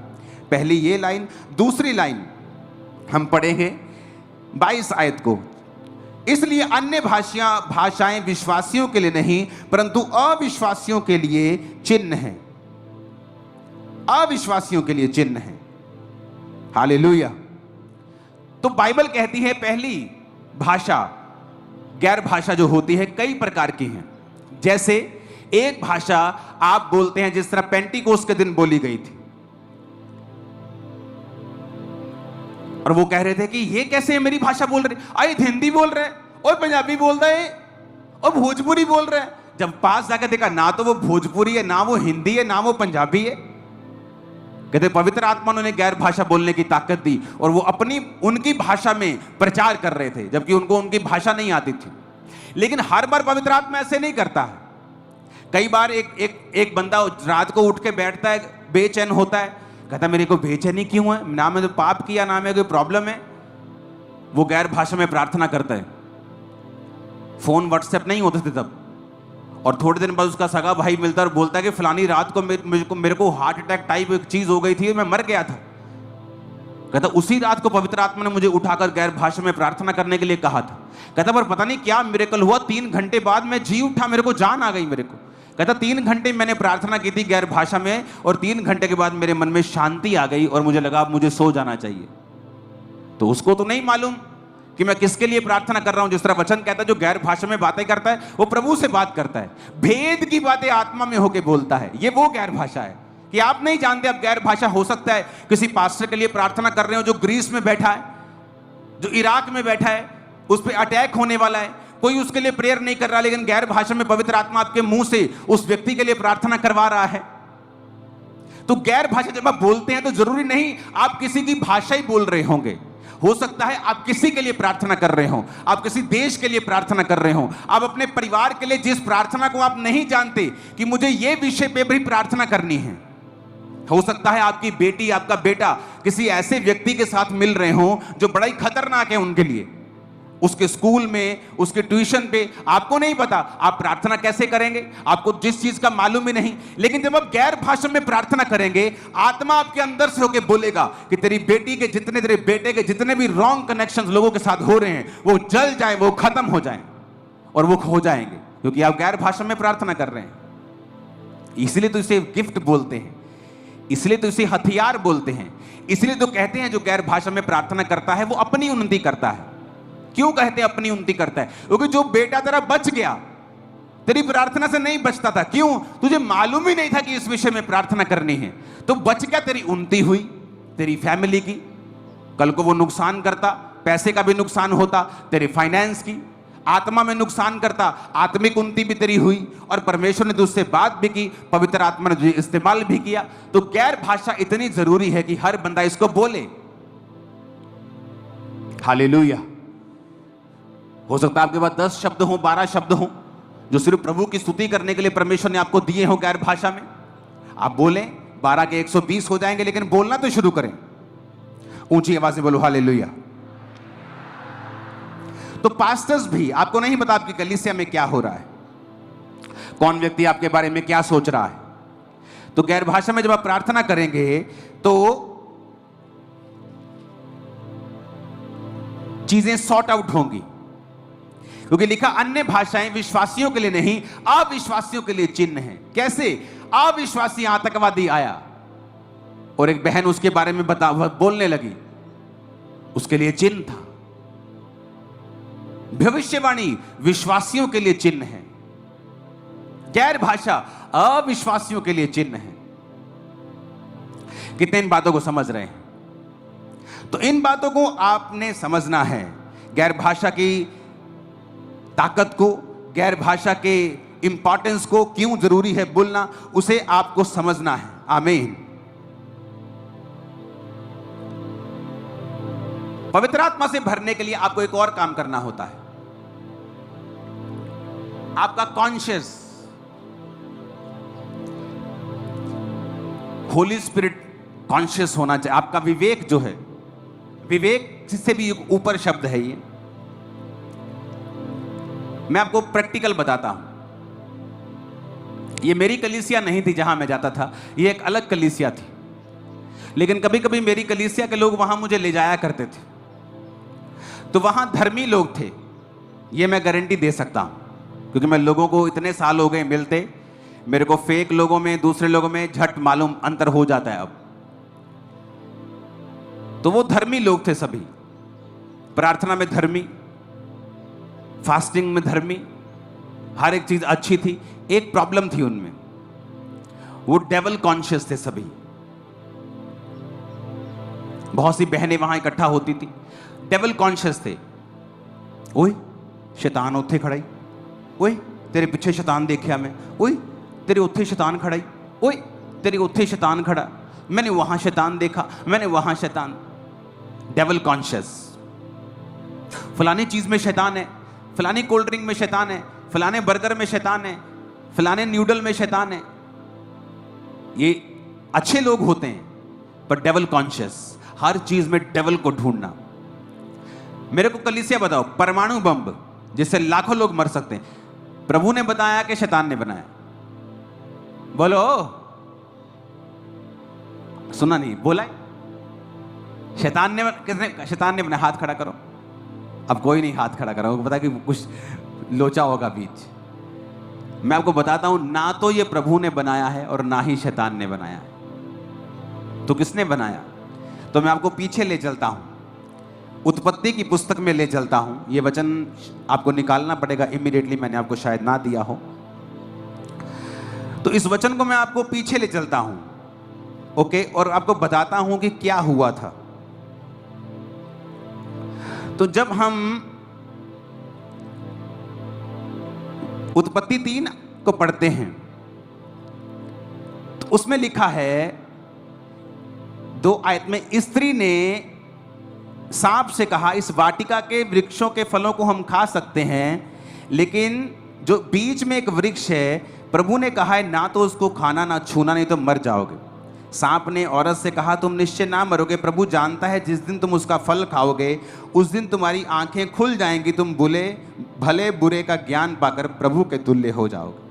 पहली ये लाइन। दूसरी लाइन हम पढ़ेंगे 22 आयत को। इसलिए अन्य भाषाएं विश्वासियों के लिए नहीं परंतु अविश्वासियों के लिए चिन्ह है। अविश्वासियों के लिए चिन्ह है। हालेलुया। तो बाइबल कहती है पहली भाषा गैर भाषा जो होती है कई प्रकार की हैं। जैसे एक भाषा आप बोलते हैं जिस तरह पेंटिकोस्ट के दिन बोली गई थी और वो कह रहे थे कि ये कैसे मेरी भाषा बोल रहे, अरे हिंदी बोल रहे और पंजाबी बोल रहे और भोजपुरी बोल रहे। जब पास जाकर देखा ना तो वो भोजपुरी है, ना वो हिंदी है, ना वो पंजाबी है। कहते पवित्र आत्मा ने गैर भाषा बोलने की ताकत दी और वो अपनी उनकी भाषा में प्रचार कर रहे थे जबकि उनको उनकी भाषा नहीं आती थी। लेकिन हर बार पवित्र आत्मा ऐसे नहीं करता है। कई बार एक बंदा रात को उठ के बैठता है, बेचैन होता है, कहता मेरे को बेचैनी क्यों है, ना मैंने पाप किया ना मैं कोई प्रॉब्लम है। वो गैर भाषा में प्रार्थना करता है। फोन व्हाट्सएप नहीं होते थे तब, और थोड़े दिन बाद उसका सगा भाई मिलता है और बोलता है कि फलानी रात को मेरे को हार्ट अटैक टाइप एक चीज हो गई थी, मैं मर गया था। कहता उसी रात को पवित्र आत्मा ने मुझे उठाकर गैर भाषा में प्रार्थना करने के लिए कहा था। कहता पर पता नहीं क्या मिरेकल हुआ, 3 घंटे बाद मैं जी उठा, मेरे को जान आ गई मेरे को। कहता 3 घंटे मैंने प्रार्थना की थी गैर भाषा में और 3 घंटे के बाद मेरे मन में शांति आ गई और मुझे लगा अब मुझे सो जाना चाहिए। तो उसको तो नहीं मालूम कि मैं किसके लिए प्रार्थना कर रहा हूं। जिस तरह वचन कहता है जो गैर भाषा में बातें करता है वो प्रभु से बात करता है, भेद की बातें आत्मा में होकर बोलता है। ये वो गैर भाषा है कि आप नहीं जानते। अब गैर भाषा हो सकता है किसी पास्टर के लिए प्रार्थना कर रहे हो जो ग्रीस में बैठा है, जो इराक में बैठा है, उस पर अटैक होने वाला है, कोई उसके लिए प्रेयर नहीं कर रहा, लेकिन गैर भाषा में पवित्र आत्मा आपके मुंह से उस व्यक्ति के लिए प्रार्थना करवा रहा है। तो गैर भाषा जब आप बोलते हैं तो जरूरी नहीं आप किसी की भाषा ही बोल रहे होंगे। हो सकता है आप किसी के लिए प्रार्थना कर रहे हो, आप किसी देश के लिए प्रार्थना कर रहे हो, आप अपने परिवार के लिए जिस प्रार्थना को आप नहीं जानते कि मुझे ये विषय पे भी प्रार्थना करनी है। हो सकता है आपकी बेटी आपका बेटा किसी ऐसे व्यक्ति के साथ मिल रहे हो जो बड़ा ही खतरनाक है उनके लिए, उसके स्कूल में, उसके ट्यूशन पे, आपको नहीं पता आप प्रार्थना कैसे करेंगे, आपको जिस चीज का मालूम ही नहीं। लेकिन जब आप गैर भाषा में प्रार्थना करेंगे आत्मा आपके अंदर से होकर बोलेगा कि तेरी बेटी के जितने, तेरे बेटे के जितने भी रॉन्ग कनेक्शंस लोगों के साथ हो रहे हैं वो जल जाए, वो खत्म हो जाए और वो खो जाएंगे, क्योंकि आप गैर भाषा में प्रार्थना कर रहे हैं। इसलिए तो इसे गिफ्ट बोलते हैं, इसलिए तो इसे हथियार बोलते हैं, इसलिए तो कहते हैं जो गैर भाषा में प्रार्थना करता है वो अपनी उन्नति करता है। क्यों कहते हैं अपनी उन्नति करता है? क्योंकि जो बेटा तेरा बच गया, तेरी प्रार्थना से नहीं बचता था। क्यों? तुझे मालूम ही नहीं था कि इस विषय में प्रार्थना करनी है, तो बच गया, तेरी उन्नति हुई, तेरी फैमिली की। कल को वो नुकसान करता, पैसे का भी नुकसान होता, तेरे फाइनेंस की, आत्मा में नुकसान करता, आत्मिक उन्नति भी तेरी हुई, और परमेश्वर ने तुझसे बात भी की, पवित्र आत्मा ने तुझे इस्तेमाल भी किया। तो गैर भाषा इतनी जरूरी है कि हर बंदा इसको बोले। हालेलुया। हो सकता है आपके पास 10 शब्द हो, 12 शब्द हो, जो सिर्फ प्रभु की स्तुति करने के लिए परमेश्वर ने आपको दिए हो गैर भाषा में। आप बोलें, 12 के 120 हो जाएंगे, लेकिन बोलना तो शुरू करें। ऊंची आवाज से बोलो हालेलुया। तो पास्टर्स भी, आपको नहीं पता आपकी कलीसिया में क्या हो रहा है, कौन व्यक्ति आपके बारे में क्या सोच रहा है। तो गैर भाषा में जब आप प्रार्थना करेंगे तो चीजें सॉर्ट आउट होंगी, क्योंकि लिखा अन्य भाषाएं विश्वासियों के लिए नहीं, अविश्वासियों के लिए चिन्ह है। कैसे? अविश्वासी आतंकवादी आया और एक बहन उसके बारे में बोलने लगी, उसके लिए चिन्ह था। भविष्यवाणी विश्वासियों के लिए चिन्ह है, गैर भाषा अविश्वासियों के लिए चिन्ह है। कितने इन बातों को समझ रहे हैं? तो इन बातों को आपने समझना है। गैर भाषा की ताकत को, गैर भाषा के इंपॉर्टेंस को, क्यों जरूरी है बोलना, उसे आपको समझना है। आमीन। पवित्र आत्मा से भरने के लिए आपको एक और काम करना होता है। आपका कॉन्शियस, होली स्पिरिट कॉन्शियस होना चाहिए। आपका विवेक जो है, विवेक जिससे भी ऊपर शब्द है ये, मैं आपको प्रैक्टिकल बताता हूं। ये मेरी कलीसिया नहीं थी जहां मैं जाता था, ये एक अलग कलीसिया थी, लेकिन कभी कभी मेरी कलीसिया के लोग वहां मुझे ले जाया करते थे। तो वहां धर्मी लोग थे, ये मैं गारंटी दे सकता हूं, क्योंकि मैं लोगों को इतने साल हो गए मिलते, मेरे को फेक लोगों में, दूसरे लोगों में झट मालूम अंतर हो जाता है अब। तो वो धर्मी लोग थे सभी, प्रार्थना में धर्मी, फास्टिंग में धर्मी, हर एक चीज अच्छी थी। एक प्रॉब्लम थी उनमें, वो डेवल कॉन्शियस थे सभी। बहुत सी बहनें वहां इकट्ठा होती थी, डेवल कॉन्शियस थे। ओए शैतान उत्थे खड़ाई, ओए तेरे पीछे शैतान देखा मैं, ओए तेरे उत्थे शैतान खड़ाई, ओए तेरे उत्थे शैतान खड़ा, मैंने वहां शैतान देखा, मैंने वहां शैतान। डेवल कॉन्शियस, फलानी चीज में शैतान है, फलानी कोल्ड ड्रिंक में शैतान है, फलाने बर्गर में शैतान है, फलाने न्यूडल में शैतान है। ये अच्छे लोग होते हैं, पर डेवल कॉन्शियस, हर चीज में डेवल को ढूंढना। मेरे को कलीसिया बताओ, परमाणु बम जिससे लाखों लोग मर सकते हैं, प्रभु ने बताया कि शैतान ने बनाया? बोलो, सुना नहीं? बोला है शैतान ने, किसने? शैतान ने बनाया। हाथ खड़ा करो। अब कोई नहीं हाथ खड़ा करो, पता कि कुछ लोचा होगा बीच। मैं आपको बताता हूं, ना तो ये प्रभु ने बनाया है और ना ही शैतान ने बनाया है। तो किसने बनाया? तो मैं आपको पीछे ले चलता हूं, उत्पत्ति की पुस्तक में ले चलता हूं। ये वचन आपको निकालना पड़ेगा इमीडिएटली, मैंने आपको शायद ना दिया हो। तो इस वचन को मैं आपको पीछे ले चलता हूं, ओके, और आपको बताता हूं कि क्या हुआ था। तो जब हम उत्पत्ति 3 को पढ़ते हैं तो उसमें लिखा है 2 आयत में, स्त्री ने सांप से कहा, इस वाटिका के वृक्षों के फलों को हम खा सकते हैं, लेकिन जो बीच में एक वृक्ष है, प्रभु ने कहा है ना तो उसको खाना ना छूना, नहीं तो मर जाओगे। सांप ने औरत से कहा, तुम निश्चय ना मरोगे, प्रभु जानता है जिस दिन तुम उसका फल खाओगे उस दिन तुम्हारी आंखें खुल जाएंगी, तुम भले बुरे का ज्ञान पाकर प्रभु के तुल्य हो जाओगे।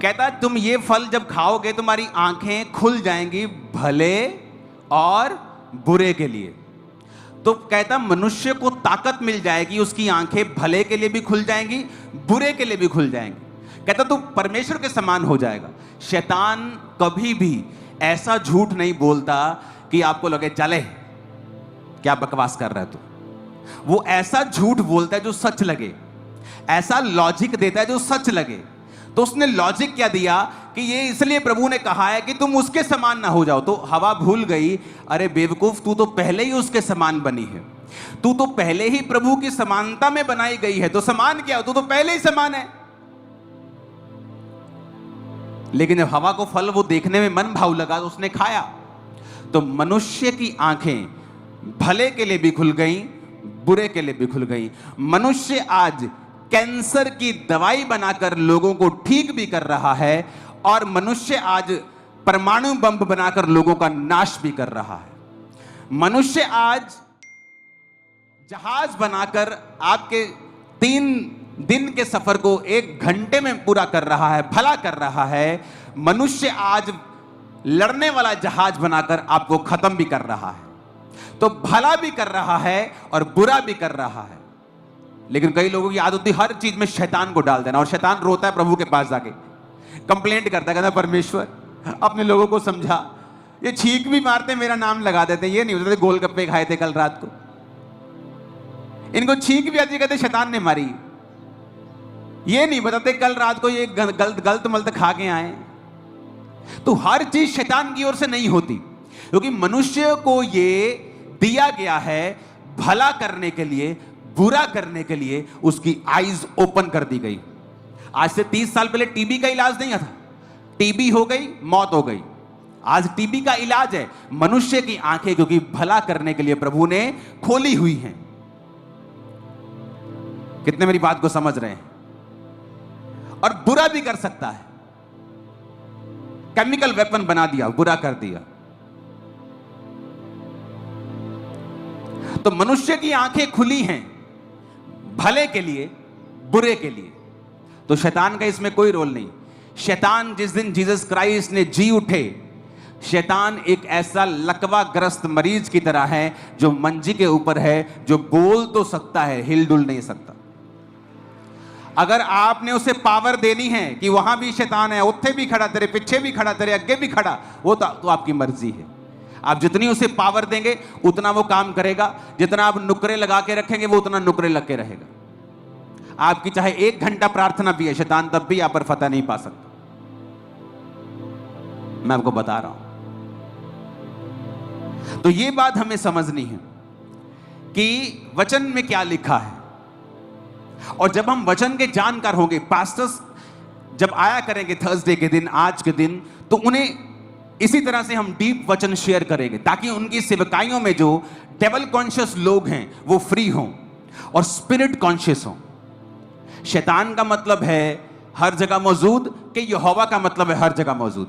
कहता तुम ये फल जब खाओगे तुम्हारी आंखें खुल जाएंगी भले और बुरे के लिए। तो कहता मनुष्य को ताकत मिल जाएगी, उसकी आंखें भले के लिए भी खुल जाएंगी, बुरे के लिए भी खुल जाएंगी। कहता तू परमेश्वर के समान हो जाएगा। शैतान कभी भी ऐसा झूठ नहीं बोलता कि आपको लगे चले क्या बकवास कर रहा है तू। वो ऐसा झूठ बोलता है जो सच लगे, ऐसा लॉजिक देता है जो सच लगे। तो उसने लॉजिक क्या दिया कि ये इसलिए प्रभु ने कहा है कि तुम उसके समान ना हो जाओ। तो हवा भूल गई, अरे बेवकूफ, तू तो पहले ही उसके समान बनी है, तू तो पहले ही प्रभु की समानता में बनाई गई है, तो समान क्या हो, तू तो पहले ही समान है। लेकिन जब हवा को फल वो देखने में मन भाव लगा तो उसने खाया, तो मनुष्य की आंखें भले के लिए भी खुल गई, बुरे के लिए भी खुल गई। मनुष्य आज कैंसर की दवाई बनाकर लोगों को ठीक भी कर रहा है, और मनुष्य आज परमाणु बम बनाकर लोगों का नाश भी कर रहा है। मनुष्य आज जहाज बनाकर आपके 3 दिन के सफर को 1 घंटे में पूरा कर रहा है, भला कर रहा है। मनुष्य आज लड़ने वाला जहाज बनाकर आपको खत्म भी कर रहा है। तो भला भी कर रहा है और बुरा भी कर रहा है। लेकिन कई लोगों की आदत होती है हर चीज में शैतान को डाल देना, और शैतान रोता है प्रभु के पास जाके, कंप्लेंट करता है, कहता परमेश्वर अपने लोगों को समझा, ये छींक भी मारते मेरा नाम लगा देते, ये नहीं होता गोलगप्पे खाए थे कल रात को, इनको छींक भी आती, कहते शैतान ने मारी। ये नहीं बताते कल रात को ये गलत मलत खा के आए। तो हर चीज शैतान की ओर से नहीं होती, क्योंकि मनुष्य को ये दिया गया है भला करने के लिए, बुरा करने के लिए। उसकी आईज ओपन कर दी गई। आज से 30 साल पहले टीबी का इलाज नहीं था, टीबी हो गई मौत हो गई। आज टीबी का इलाज है मनुष्य की आंखें, क्योंकि भला करने के लिए प्रभु ने खोली हुई हैं। कितने मेरी बात को समझ रहे हैं? और बुरा भी कर सकता है, केमिकल वेपन बना दिया, बुरा कर दिया। तो मनुष्य की आंखें खुली हैं भले के लिए, बुरे के लिए। तो शैतान का इसमें कोई रोल नहीं। शैतान जिस दिन जीसस क्राइस्ट ने जी उठे, शैतान एक ऐसा लकवाग्रस्त मरीज की तरह है जो मंजी के ऊपर है, जो बोल तो सकता है, हिलडुल नहीं सकता। अगर आपने उसे पावर देनी है कि वहां भी शैतान है, उत्थे भी खड़ा, तेरे पीछे भी खड़ा, तेरे आगे भी खड़ा, वो तो आपकी मर्जी है। आप जितनी उसे पावर देंगे उतना वो काम करेगा, जितना आप नुकरे लगा के रखेंगे वो उतना नुकरे लग के रहेगा। आपकी चाहे 1 घंटा प्रार्थना भी है, शैतान तब भी आप पर फतह नहीं पा सकता। मैं आपको बता रहा हूं। तो ये बात हमें समझनी है कि वचन में क्या लिखा है। और जब हम वचन के जानकार होंगे, पास्टर्स जब आया करेंगे थर्सडे के दिन, आज के दिन, तो उन्हें इसी तरह से हम डीप वचन शेयर करेंगे, ताकि उनकी सेवकाइयों में जो डेवल कॉन्शियस लोग हैं वो फ्री हों और स्पिरिट कॉन्शियस हों। शैतान का मतलब है हर जगह मौजूद, कि यहोवा का मतलब है हर जगह मौजूद।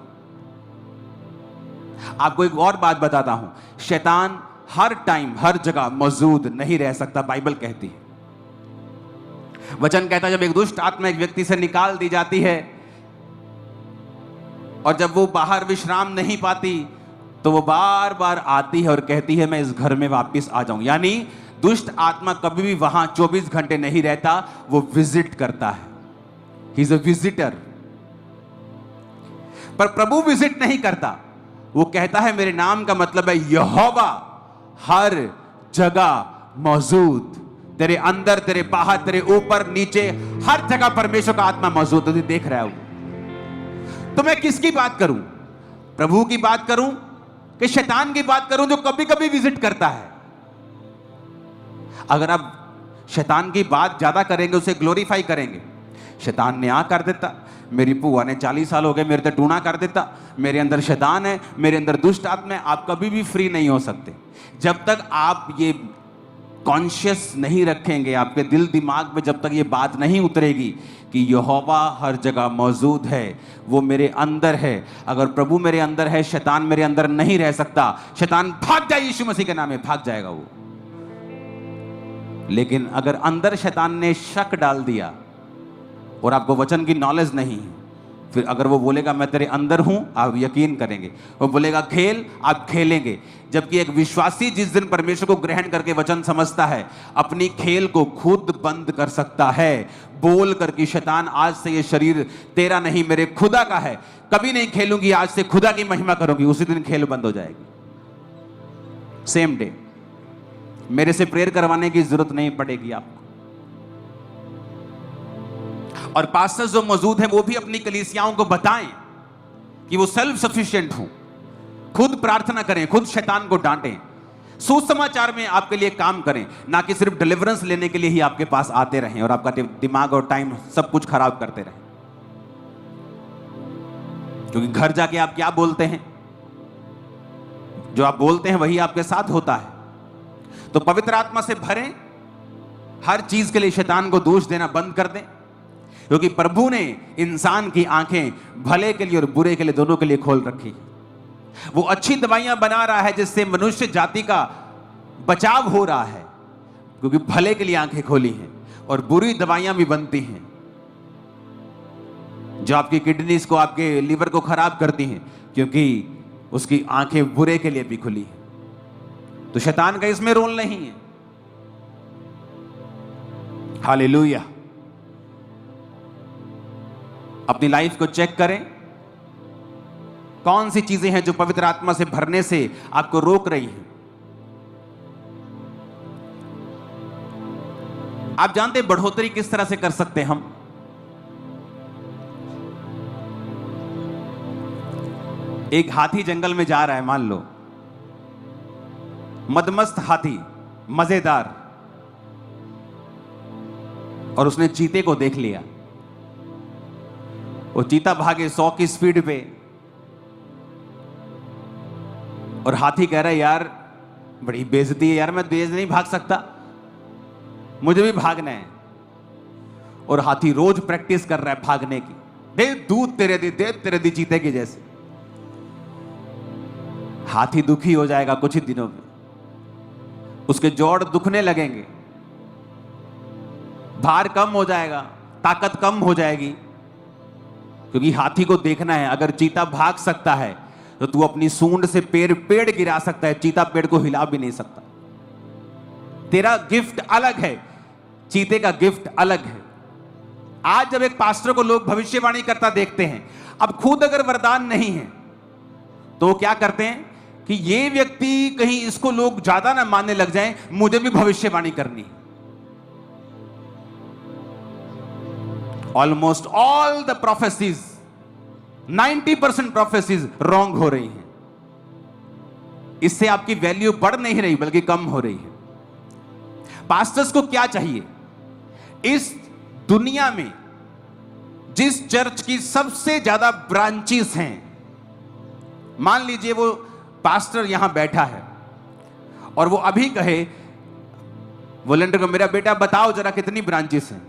आपको एक और बात बताता हूं, शैतान हर टाइम हर जगह मौजूद नहीं रह सकता। बाइबल कहती है, वचन कहता है, जब एक दुष्ट आत्मा एक व्यक्ति से निकाल दी जाती है और जब वो बाहर विश्राम नहीं पाती, तो वो बार बार आती है और कहती है मैं इस घर में वापस आ जाऊं। यानी दुष्ट आत्मा कभी भी वहां 24 घंटे नहीं रहता, वो विजिट करता है। He is a visitor. पर प्रभु विजिट नहीं करता, वो कहता है मेरे नाम का मतलब है यहोवा हर जगह मौजूद। तेरे अंदर, तेरे बाहर, तेरे ऊपर नीचे, हर जगह परमेश्वर का आत्मा मौजूद है। देख रहा हूं। तो मैं किसकी बात करूं? प्रभु की बात करूं कि शैतान की बात करूं जो कभी कभी विजिट करता है? अगर आप शैतान की बात ज्यादा करेंगे, उसे ग्लोरीफाई करेंगे, शैतान ने आ कर देता, मेरी बुआ ने 40 साल हो गए मेरे तो टूना कर देता, मेरे अंदर शैतान है, मेरे अंदर दुष्ट आत्मा है। आप कभी भी फ्री नहीं हो सकते जब तक आप ये कॉन्शियस नहीं रखेंगे, आपके दिल दिमाग में जब तक ये बात नहीं उतरेगी कि यहोवा हर जगह मौजूद है, वो मेरे अंदर है। अगर प्रभु मेरे अंदर है, शैतान मेरे अंदर नहीं रह सकता। शैतान भाग जाए, यीशु मसीह के नाम में भाग जाएगा वो। लेकिन अगर अंदर शैतान ने शक डाल दिया और आपको वचन की नॉलेज नहीं है, फिर अगर वो बोलेगा मैं तेरे अंदर हूं, आप यकीन करेंगे। वो बोलेगा खेल, आप खेलेंगे। जबकि एक विश्वासी जिस दिन परमेश्वर को ग्रहण करके वचन समझता है, अपनी खेल को खुद बंद कर सकता है, बोल कर कि शैतान आज से ये शरीर तेरा नहीं मेरे खुदा का है, कभी नहीं खेलूंगी, आज से खुदा की महिमा करूंगी। उसी दिन खेल बंद हो जाएगी, सेम डे। मेरे से प्रेयर करवाने की जरूरत नहीं पड़ेगी आपको। और पास्टर्स जो मौजूद हैं वो भी अपनी कलीसियाओं को बताएं कि वो सेल्फ सफिशिएंट हों, खुद प्रार्थना करें, खुद शैतान को डांटें, सुसमाचार में आपके लिए काम करें, ना कि सिर्फ डिलीवरेंस लेने के लिए ही आपके पास आते रहें और आपका दिमाग और टाइम सब कुछ खराब करते रहें। क्योंकि घर जाके आप क्या बोलते हैं, जो आप बोलते हैं वही आपके साथ होता है। तो पवित्र आत्मा से भरें, हर चीज के लिए शैतान को दोष देना बंद कर दें, क्योंकि प्रभु ने इंसान की आंखें भले के लिए और बुरे के लिए दोनों के लिए खोल रखी। वो अच्छी दवाइयां बना रहा है जिससे मनुष्य जाति का बचाव हो रहा है, क्योंकि भले के लिए आंखें खोली हैं। और बुरी दवाइयां भी बनती हैं जो आपकी किडनीज को, आपके लीवर को खराब करती हैं, क्योंकि उसकी आंखें बुरे के लिए भी खुली हैं। तो शैतान का इसमें रोल नहीं है। हालेलुया। अपनी लाइफ को चेक करें, कौन सी चीजें हैं जो पवित्र आत्मा से भरने से आपको रोक रही हैं। आप जानते हैं बढ़ोतरी किस तरह से कर सकते हैं हम? एक हाथी जंगल में जा रहा है, मान लो, मदमस्त हाथी, मजेदार, और उसने चीते को देख लिया। वो चीता भागे 100 की स्पीड पे, और हाथी कह रहा है यार बड़ी बेइज्जती है यार, मैं तेज नहीं भाग सकता, मुझे भी भागना है। और हाथी रोज प्रैक्टिस कर रहा है भागने की, दे दूध तेरे दी चीते की जैसे। हाथी दुखी हो जाएगा कुछ ही दिनों में, उसके जोड़ दुखने लगेंगे, भार कम हो जाएगा, ताकत कम हो जाएगी, क्योंकि हाथी को देखना है अगर चीता भाग सकता है तो तू अपनी सूंड से पेड़ गिरा सकता है, चीता पेड़ को हिला भी नहीं सकता। तेरा गिफ्ट अलग है, चीते का गिफ्ट अलग है। आज जब एक पास्टर को लोग भविष्यवाणी करता देखते हैं, अब खुद अगर वरदान नहीं है तो क्या करते हैं कि ये व्यक्ति कहीं इसको लोग ज्यादा ना मानने लग जाएं, मुझे भी भविष्यवाणी करनी। Almost all the prophecies, 90% prophecies wrong हो रही हैं। इससे आपकी वैल्यू बढ़ नहीं रही बल्कि कम हो रही है। पास्टर्स को क्या चाहिए? इस दुनिया में जिस चर्च की सबसे ज्यादा ब्रांचेस हैं, मान लीजिए वो पास्टर यहां बैठा है और वो अभी कहे वॉलंटियर को, मेरा बेटा बताओ जरा कितनी ब्रांचेस हैं।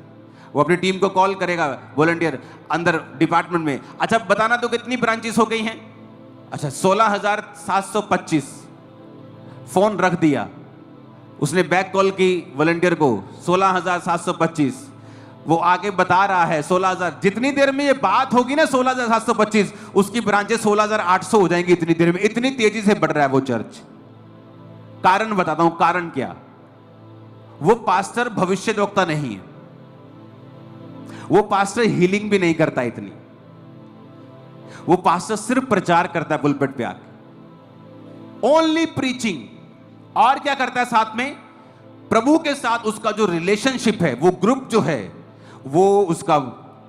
वो अपनी टीम को कॉल करेगा, वॉलंटियर अंदर डिपार्टमेंट में, अच्छा बताना तो कितनी ब्रांचेस हो गई हैं? अच्छा 16,725। फोन रख दिया, उसने बैक कॉल की वॉलंटियर को, 16,725। वो आगे बता रहा है 16,000। जितनी देर में ये बात होगी ना 16,725, उसकी ब्रांचेस 16,800 हो जाएंगी इतनी देर में। इतनी तेजी से बढ़ रहा है वो चर्च। कारण बताता हूं, कारण क्या? वो पास्टर भविष्यद्वक्ता नहीं है, वो पास्टर हीलिंग भी नहीं करता इतनी, वो पास्टर सिर्फ प्रचार करता है पुलपिट पे आके, ओनली प्रीचिंग। और क्या करता है साथ में? प्रभु के साथ उसका जो रिलेशनशिप है, वो ग्रुप जो है, वो उसका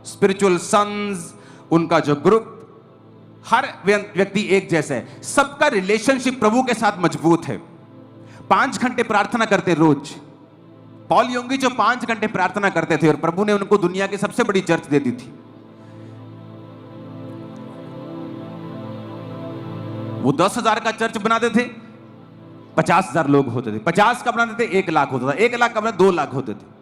स्पिरिचुअल सन्स, उनका जो ग्रुप, हर व्यक्ति एक जैसा है, सबका रिलेशनशिप प्रभु के साथ मजबूत है। 5 घंटे प्रार्थना करते रोज। पॉल योंगी जो 5 घंटे प्रार्थना करते थे और प्रभु ने उनको दुनिया की सबसे बड़ी चर्च दे दी थी। वो 10,000 का चर्च बनाते थे, 50,000 लोग होते थे। 50 का बनाते थे, 1 लाख होता था। 1 लाख का बनाते 2 लाख होते थे।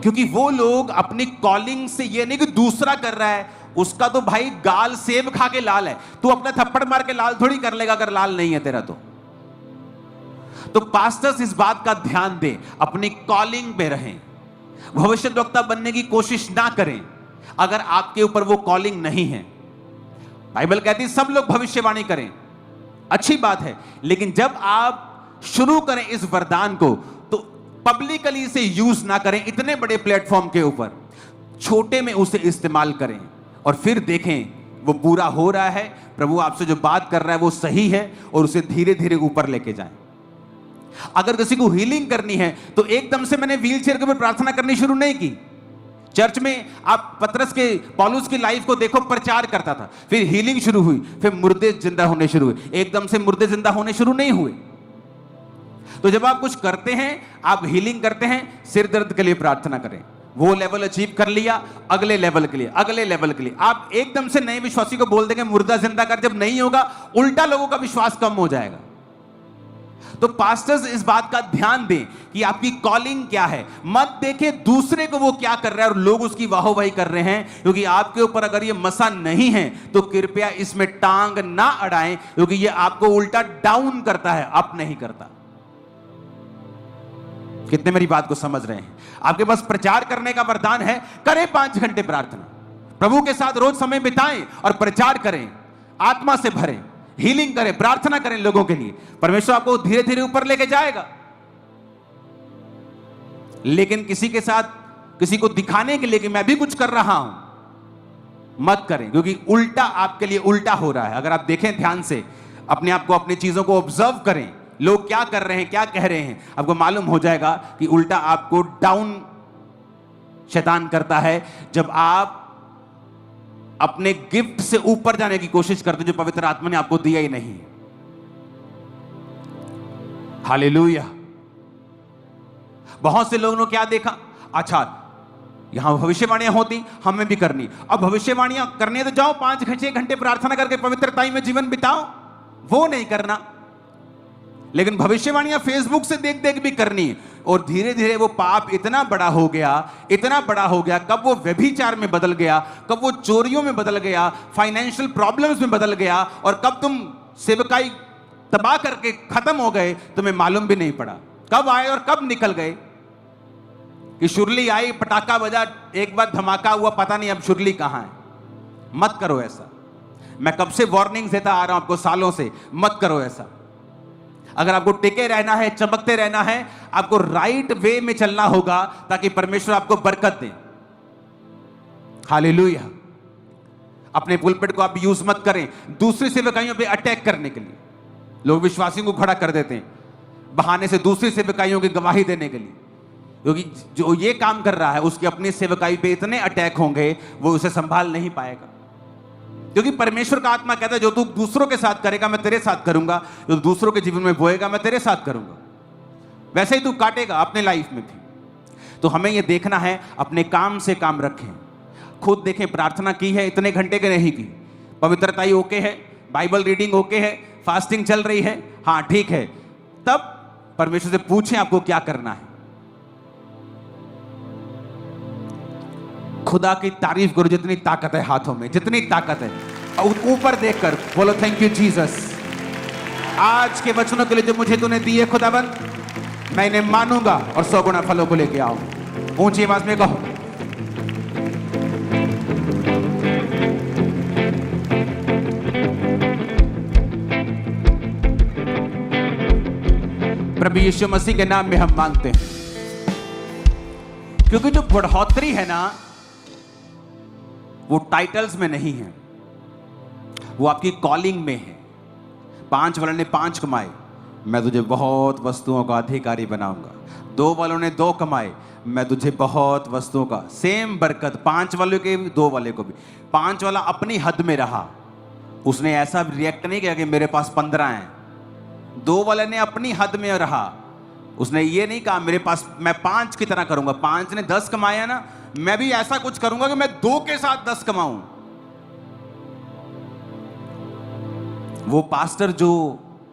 क्योंकि वो लोग अपनी कॉलिंग से, ये नहीं कि दूसरा कर रहा है, उसका तो भाई गाल सेब खा के लाल है, तू अपना थप्पड़ मार के लाल थोड़ी कर लेगा अगर लाल नहीं है तेरा। तो पास्टर्स इस बात का ध्यान दें, अपनी कॉलिंग पे रहें। भविष्यद्वक्ता बनने की कोशिश ना करें अगर आपके ऊपर वो कॉलिंग नहीं है। बाइबल कहती है सब लोग भविष्यवाणी करें, अच्छी बात है, लेकिन जब आप शुरू करें इस वरदान को तो पब्लिकली इसे यूज ना करें, इतने बड़े प्लेटफॉर्म के ऊपर छोटे में उसे इस्तेमाल करें और फिर देखें वो पूरा हो रहा है, प्रभु आपसे जो बात कर रहा है वो सही है, और उसे धीरे धीरे ऊपर लेके जाएं। अगर किसी को हीलिंग करनी है तो एकदम से मैंने व्हीलचेयर के ऊपर प्रार्थना करनी शुरू नहीं की। चर्च में आप पतरस के पौलुस की लाइफ को देखो, प्रचार करता था, फिर हीलिंग शुरू हुई, फिर मुर्दे जिंदा होने शुरू हुए, एकदम से मुर्दे जिंदा होने शुरू नहीं हुए। तो जब आप कुछ करते हैं, आप हीलिंग करते हैं, सिर दर्द के लिए प्रार्थना करें, वो लेवल अचीव कर लिया, अगले लेवल के लिए, अगले लेवल के लिए। आप एकदम से नए विश्वासी को बोल देंगे मुर्दा जिंदा कर, जब नहीं होगा उल्टा लोगों का विश्वास कम हो जाएगा। तो पास्टर्स इस बात का ध्यान दें कि आपकी कॉलिंग क्या है, मत देखें दूसरे को वो क्या कर रहा है और लोग उसकी वाहवाही कर रहे हैं, क्योंकि आपके ऊपर अगर ये मसा नहीं है तो कृपया इसमें टांग ना अड़ाएं, क्योंकि ये आपको उल्टा डाउन करता है, अप नहीं करता। कितने मेरी बात को समझ रहे हैं? आपके पास प्रचार करने का वरदान है, करें 5 घंटे प्रार्थना, प्रभु के साथ रोज समय बिताएं और प्रचार करें, आत्मा से भरें, हीलिंग करें, प्रार्थना करें लोगों के लिए। परमेश्वर आपको धीरे धीरे ऊपर लेके जाएगा। लेकिन किसी के साथ किसी को दिखाने के लिए कि मैं भी कुछ कर रहा हूं, मत करें, क्योंकि उल्टा आपके लिए उल्टा हो रहा है। अगर आप देखें ध्यान से, अपने आप को, अपनी चीजों को ऑब्जर्व करें, लोग क्या कर रहे हैं, क्या कह रहे हैं, आपको मालूम हो जाएगा कि उल्टा आपको डाउन शैतान करता है जब आप अपने गिफ्ट से ऊपर जाने की कोशिश करते जो पवित्र आत्मा ने आपको दिया ही नहीं। हालेलुया। बहुत से लोगों ने क्या देखा, अच्छा यहां भविष्यवाणियां होती, हमें भी करनी, अब भविष्यवाणियां करने तो जाओ, 5-6 घंटे प्रार्थना करके पवित्रता में जीवन बिताओ, वो नहीं करना। लेकिन भविष्यवाणियां फेसबुक से देख देख भी करनी है, और धीरे धीरे वो पाप इतना बड़ा हो गया, इतना बड़ा हो गया, कब वो व्यभिचार में बदल गया, कब वो चोरियों में बदल गया, फाइनेंशियल प्रॉब्लम्स में बदल गया, और कब तुम सेवकाई तबाह करके खत्म हो गए, तुम्हें मालूम भी नहीं पड़ा। कब आए और कब निकल गए कि शुरली आई, पटाखा बजा, एक बार धमाका हुआ, पता नहीं अब शुरली कहां है। मत करो ऐसा। मैं कब से वार्निंग देता आ रहा हूं आपको, सालों से, मत करो ऐसा। अगर आपको टिके रहना है, चमकते रहना है, आपको राइट वे में चलना होगा ताकि परमेश्वर आपको बरकत दे। हालेलुया। अपने पुलपिट को आप यूज मत करें दूसरी सेवकाइयों पे अटैक करने के लिए। लोग विश्वासियों को खड़ा कर देते हैं बहाने से दूसरी सेवकाइयों की गवाही देने के लिए, क्योंकि जो ये काम कर रहा है उसकी अपनी सेवकाई पे इतने अटैक होंगे वो उसे संभाल नहीं पाएगा। क्योंकि परमेश्वर का आत्मा कहता है जो तू दूसरों के साथ करेगा मैं तेरे साथ करूंगा, जो दूसरों के जीवन में बोएगा मैं तेरे साथ करूंगा, वैसे ही तू काटेगा अपने लाइफ में भी। तो हमें यह देखना है, अपने काम से काम रखें। खुद देखें, प्रार्थना की है इतने घंटे के नहीं की, पवित्रता ही ओके है, बाइबल रीडिंग ओके है, फास्टिंग चल रही है, हाँ ठीक है, तब परमेश्वर से पूछें आपको क्या करना है। खुदा की तारीफ करो, जितनी ताकत है हाथों में, जितनी ताकत है, और ऊपर देखकर बोलो थैंक यू जीसस। आज के वचनों के लिए जो मुझे तूने दिए खुदाबंद, मैं इन्हें मानूंगा और 100 गुना फलों को लेके आऊं। ऊंची आवाज में कहो। प्रभु यीशु मसीह के नाम में हम मांगते हैं, क्योंकि जो बढ़ोतरी है ना वो टाइटल्स में नहीं है, वो आपकी कॉलिंग में है। 5 वालों ने 5 कमाए, मैं तुझे बहुत वस्तुओं का अधिकारी बनाऊंगा। 2 वालों ने 2 कमाए, मैं तुझे बहुत वस्तुओं का, सेम बरकत 5 वालों के भी 2 वाले को भी। 5 वाला अपनी हद में रहा, उसने ऐसा रिएक्ट नहीं किया कि मेरे पास 15 हैं। 2 वाले ने अपनी हद में रहा, उसने ये नहीं कहा मेरे पास, मैं 5 की तरह करूंगा। 5 ने 10 कमाया ना, मैं भी ऐसा कुछ करूंगा कि मैं 2 के साथ 10 कमाऊं। वो पास्टर जो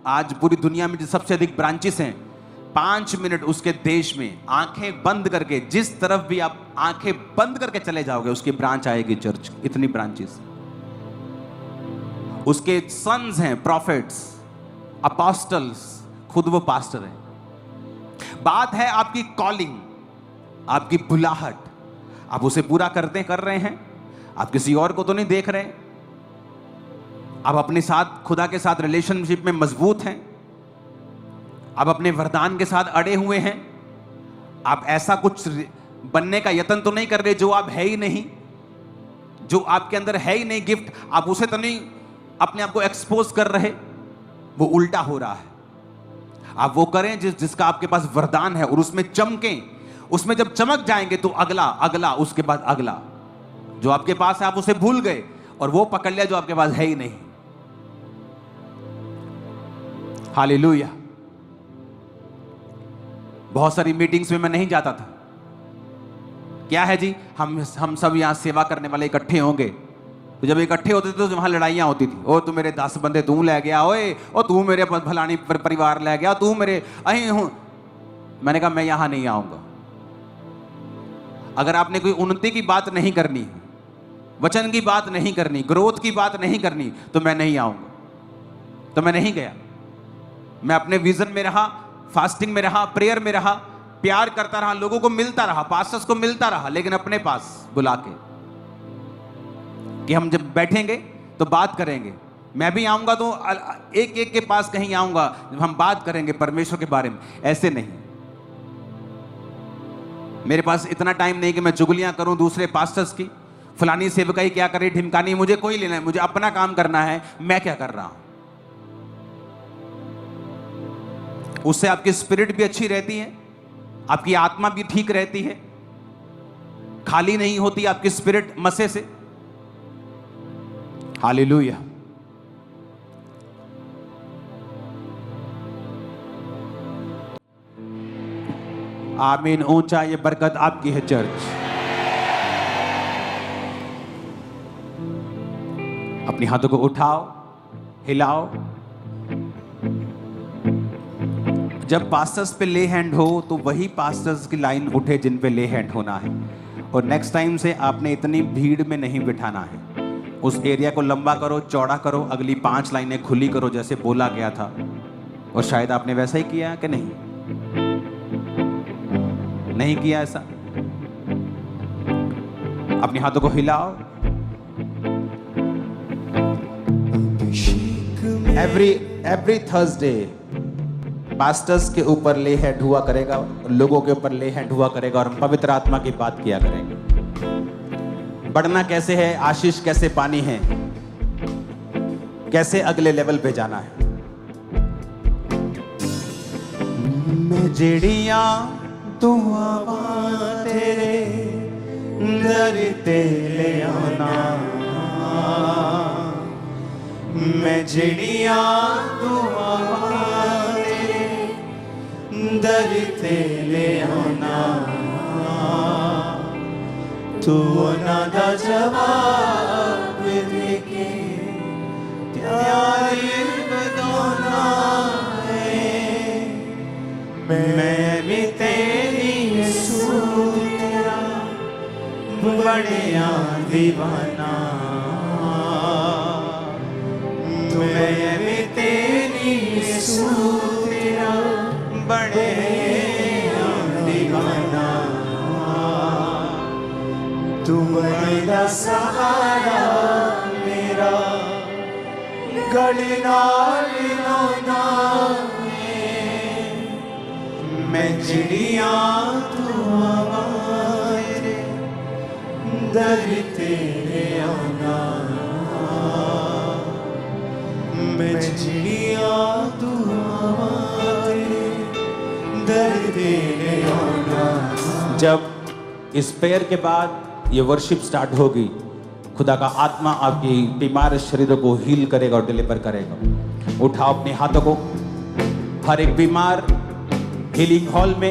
आज पूरी दुनिया में जो सबसे अधिक ब्रांचेस हैं, 5 मिनट उसके देश में आंखें बंद करके, जिस तरफ भी आप आंखें बंद करके चले जाओगे उसकी ब्रांच आएगी चर्च, इतनी ब्रांचेस। उसके सन्स हैं प्रॉफिट्स, अपोस्टल्स, खुद वो पास्टर हैं। बात है आपकी कॉलिंग, आपकी बुलाहट, आप उसे पूरा कर रहे हैं। आप किसी और को तो नहीं देख रहे। आप अपने साथ, खुदा के साथ रिलेशनशिप में मजबूत हैं। आप अपने वरदान के साथ अड़े हुए हैं। आप ऐसा कुछ बनने का यत्न तो नहीं कर रहे जो आप है ही नहीं, जो आपके अंदर है ही नहीं गिफ्ट, आप उसे तो नहीं अपने आप को एक्सपोज कर रहे। वो उल्टा हो रहा है। आप वो करें जिसका आपके पास वरदान है और उसमें चमकें। उसमें जब चमक जाएंगे तो अगला अगला, उसके बाद अगला। जो आपके पास है आप उसे भूल गए और वो पकड़ लिया जो आपके पास है ही नहीं। हालेलुया। बहुत सारी मीटिंग्स में मैं नहीं जाता था। क्या है जी, हम सब यहां सेवा करने वाले इकट्ठे होंगे, तो जब इकट्ठे होते थे तो वहां लड़ाइयां होती थी। ओ तू मेरे 10 बंदे तू ले गया, ओए ओ तू मेरे फलानी परिवार ले गया, तू मेरे अहीं हूं। मैंने कहा मैं यहां नहीं आऊंगा। अगर आपने कोई उन्नति की बात नहीं करनी, वचन की बात नहीं करनी, ग्रोथ की बात नहीं करनी, तो मैं नहीं आऊंगा। तो मैं नहीं गया। मैं अपने विजन में रहा, फास्टिंग में रहा, प्रेयर में रहा, प्यार करता रहा, लोगों को मिलता रहा, पास्टर्स को मिलता रहा, लेकिन अपने पास बुला के कि हम जब बैठेंगे तो बात करेंगे। मैं भी आऊंगा तो एक एक के पास कहीं आऊंगा, जब हम बात करेंगे परमेश्वर के बारे में। ऐसे नहीं। मेरे पास इतना टाइम नहीं कि मैं चुगलियां करूं दूसरे पास्टर्स की, फलानी सेवकाई क्या करे, ढिमकानी, मुझे कोई लेना है। मुझे अपना काम करना है। मैं क्या कर रहा हूं, उससे आपकी स्पिरिट भी अच्छी रहती है, आपकी आत्मा भी ठीक रहती है, खाली नहीं होती आपकी स्पिरिट मसे से। हालेलुया। आमीन। ऊंचा ये बरकत आपकी है चर्च। अपने हाथों को उठाओ, हिलाओ। जब पास्टर्स पे ले हैंड हो तो वही पास्टर्स की लाइन उठे जिन पे ले हैंड होना है। और नेक्स्ट टाइम से आपने इतनी भीड़ में नहीं बिठाना है। उस एरिया को लंबा करो, चौड़ा करो, अगली 5 लाइनें खुली करो जैसे बोला गया था। और शायद आपने वैसा ही किया कि नहीं? नहीं किया ऐसा? अपने हाथों को हिलाओ। एवरी थर्सडे पास्टर्स के ऊपर ले हैंड हुआ करेगा, लोगों के ऊपर ले हैंड हुआ करेगा और हम पवित्र आत्मा की बात किया करेंगे। बढ़ना कैसे है, आशीष कैसे पानी है, कैसे अगले लेवल पे जाना है। मैं जेड़िया दुआवा तेरे दर ते ले आना, मैं जेड़िया दुआवा दर ते ले आना, तू ना दा जवाब देके प्यार बदौना है। मैं भी तेरी यीशु तेरा बड़िया दीवाना, मैं भी तेरी यीशु तेरा बड़े दीवाना, तू मेरा सहारा मेरा गली नाल रोना है। मैं चिड़िया तू हमारे दर तेरे आना, मैं चिड़िया तू हमारे दर तेरे आना। जब इस प्रेयर के बाद ये वर्शिप स्टार्ट होगी, खुदा का आत्मा आपकी बीमार शरीरों को हील करेगा और डिलीवर करेगा। उठाओ अपने हाथों को। हर एक बीमार हीलिंग हॉल में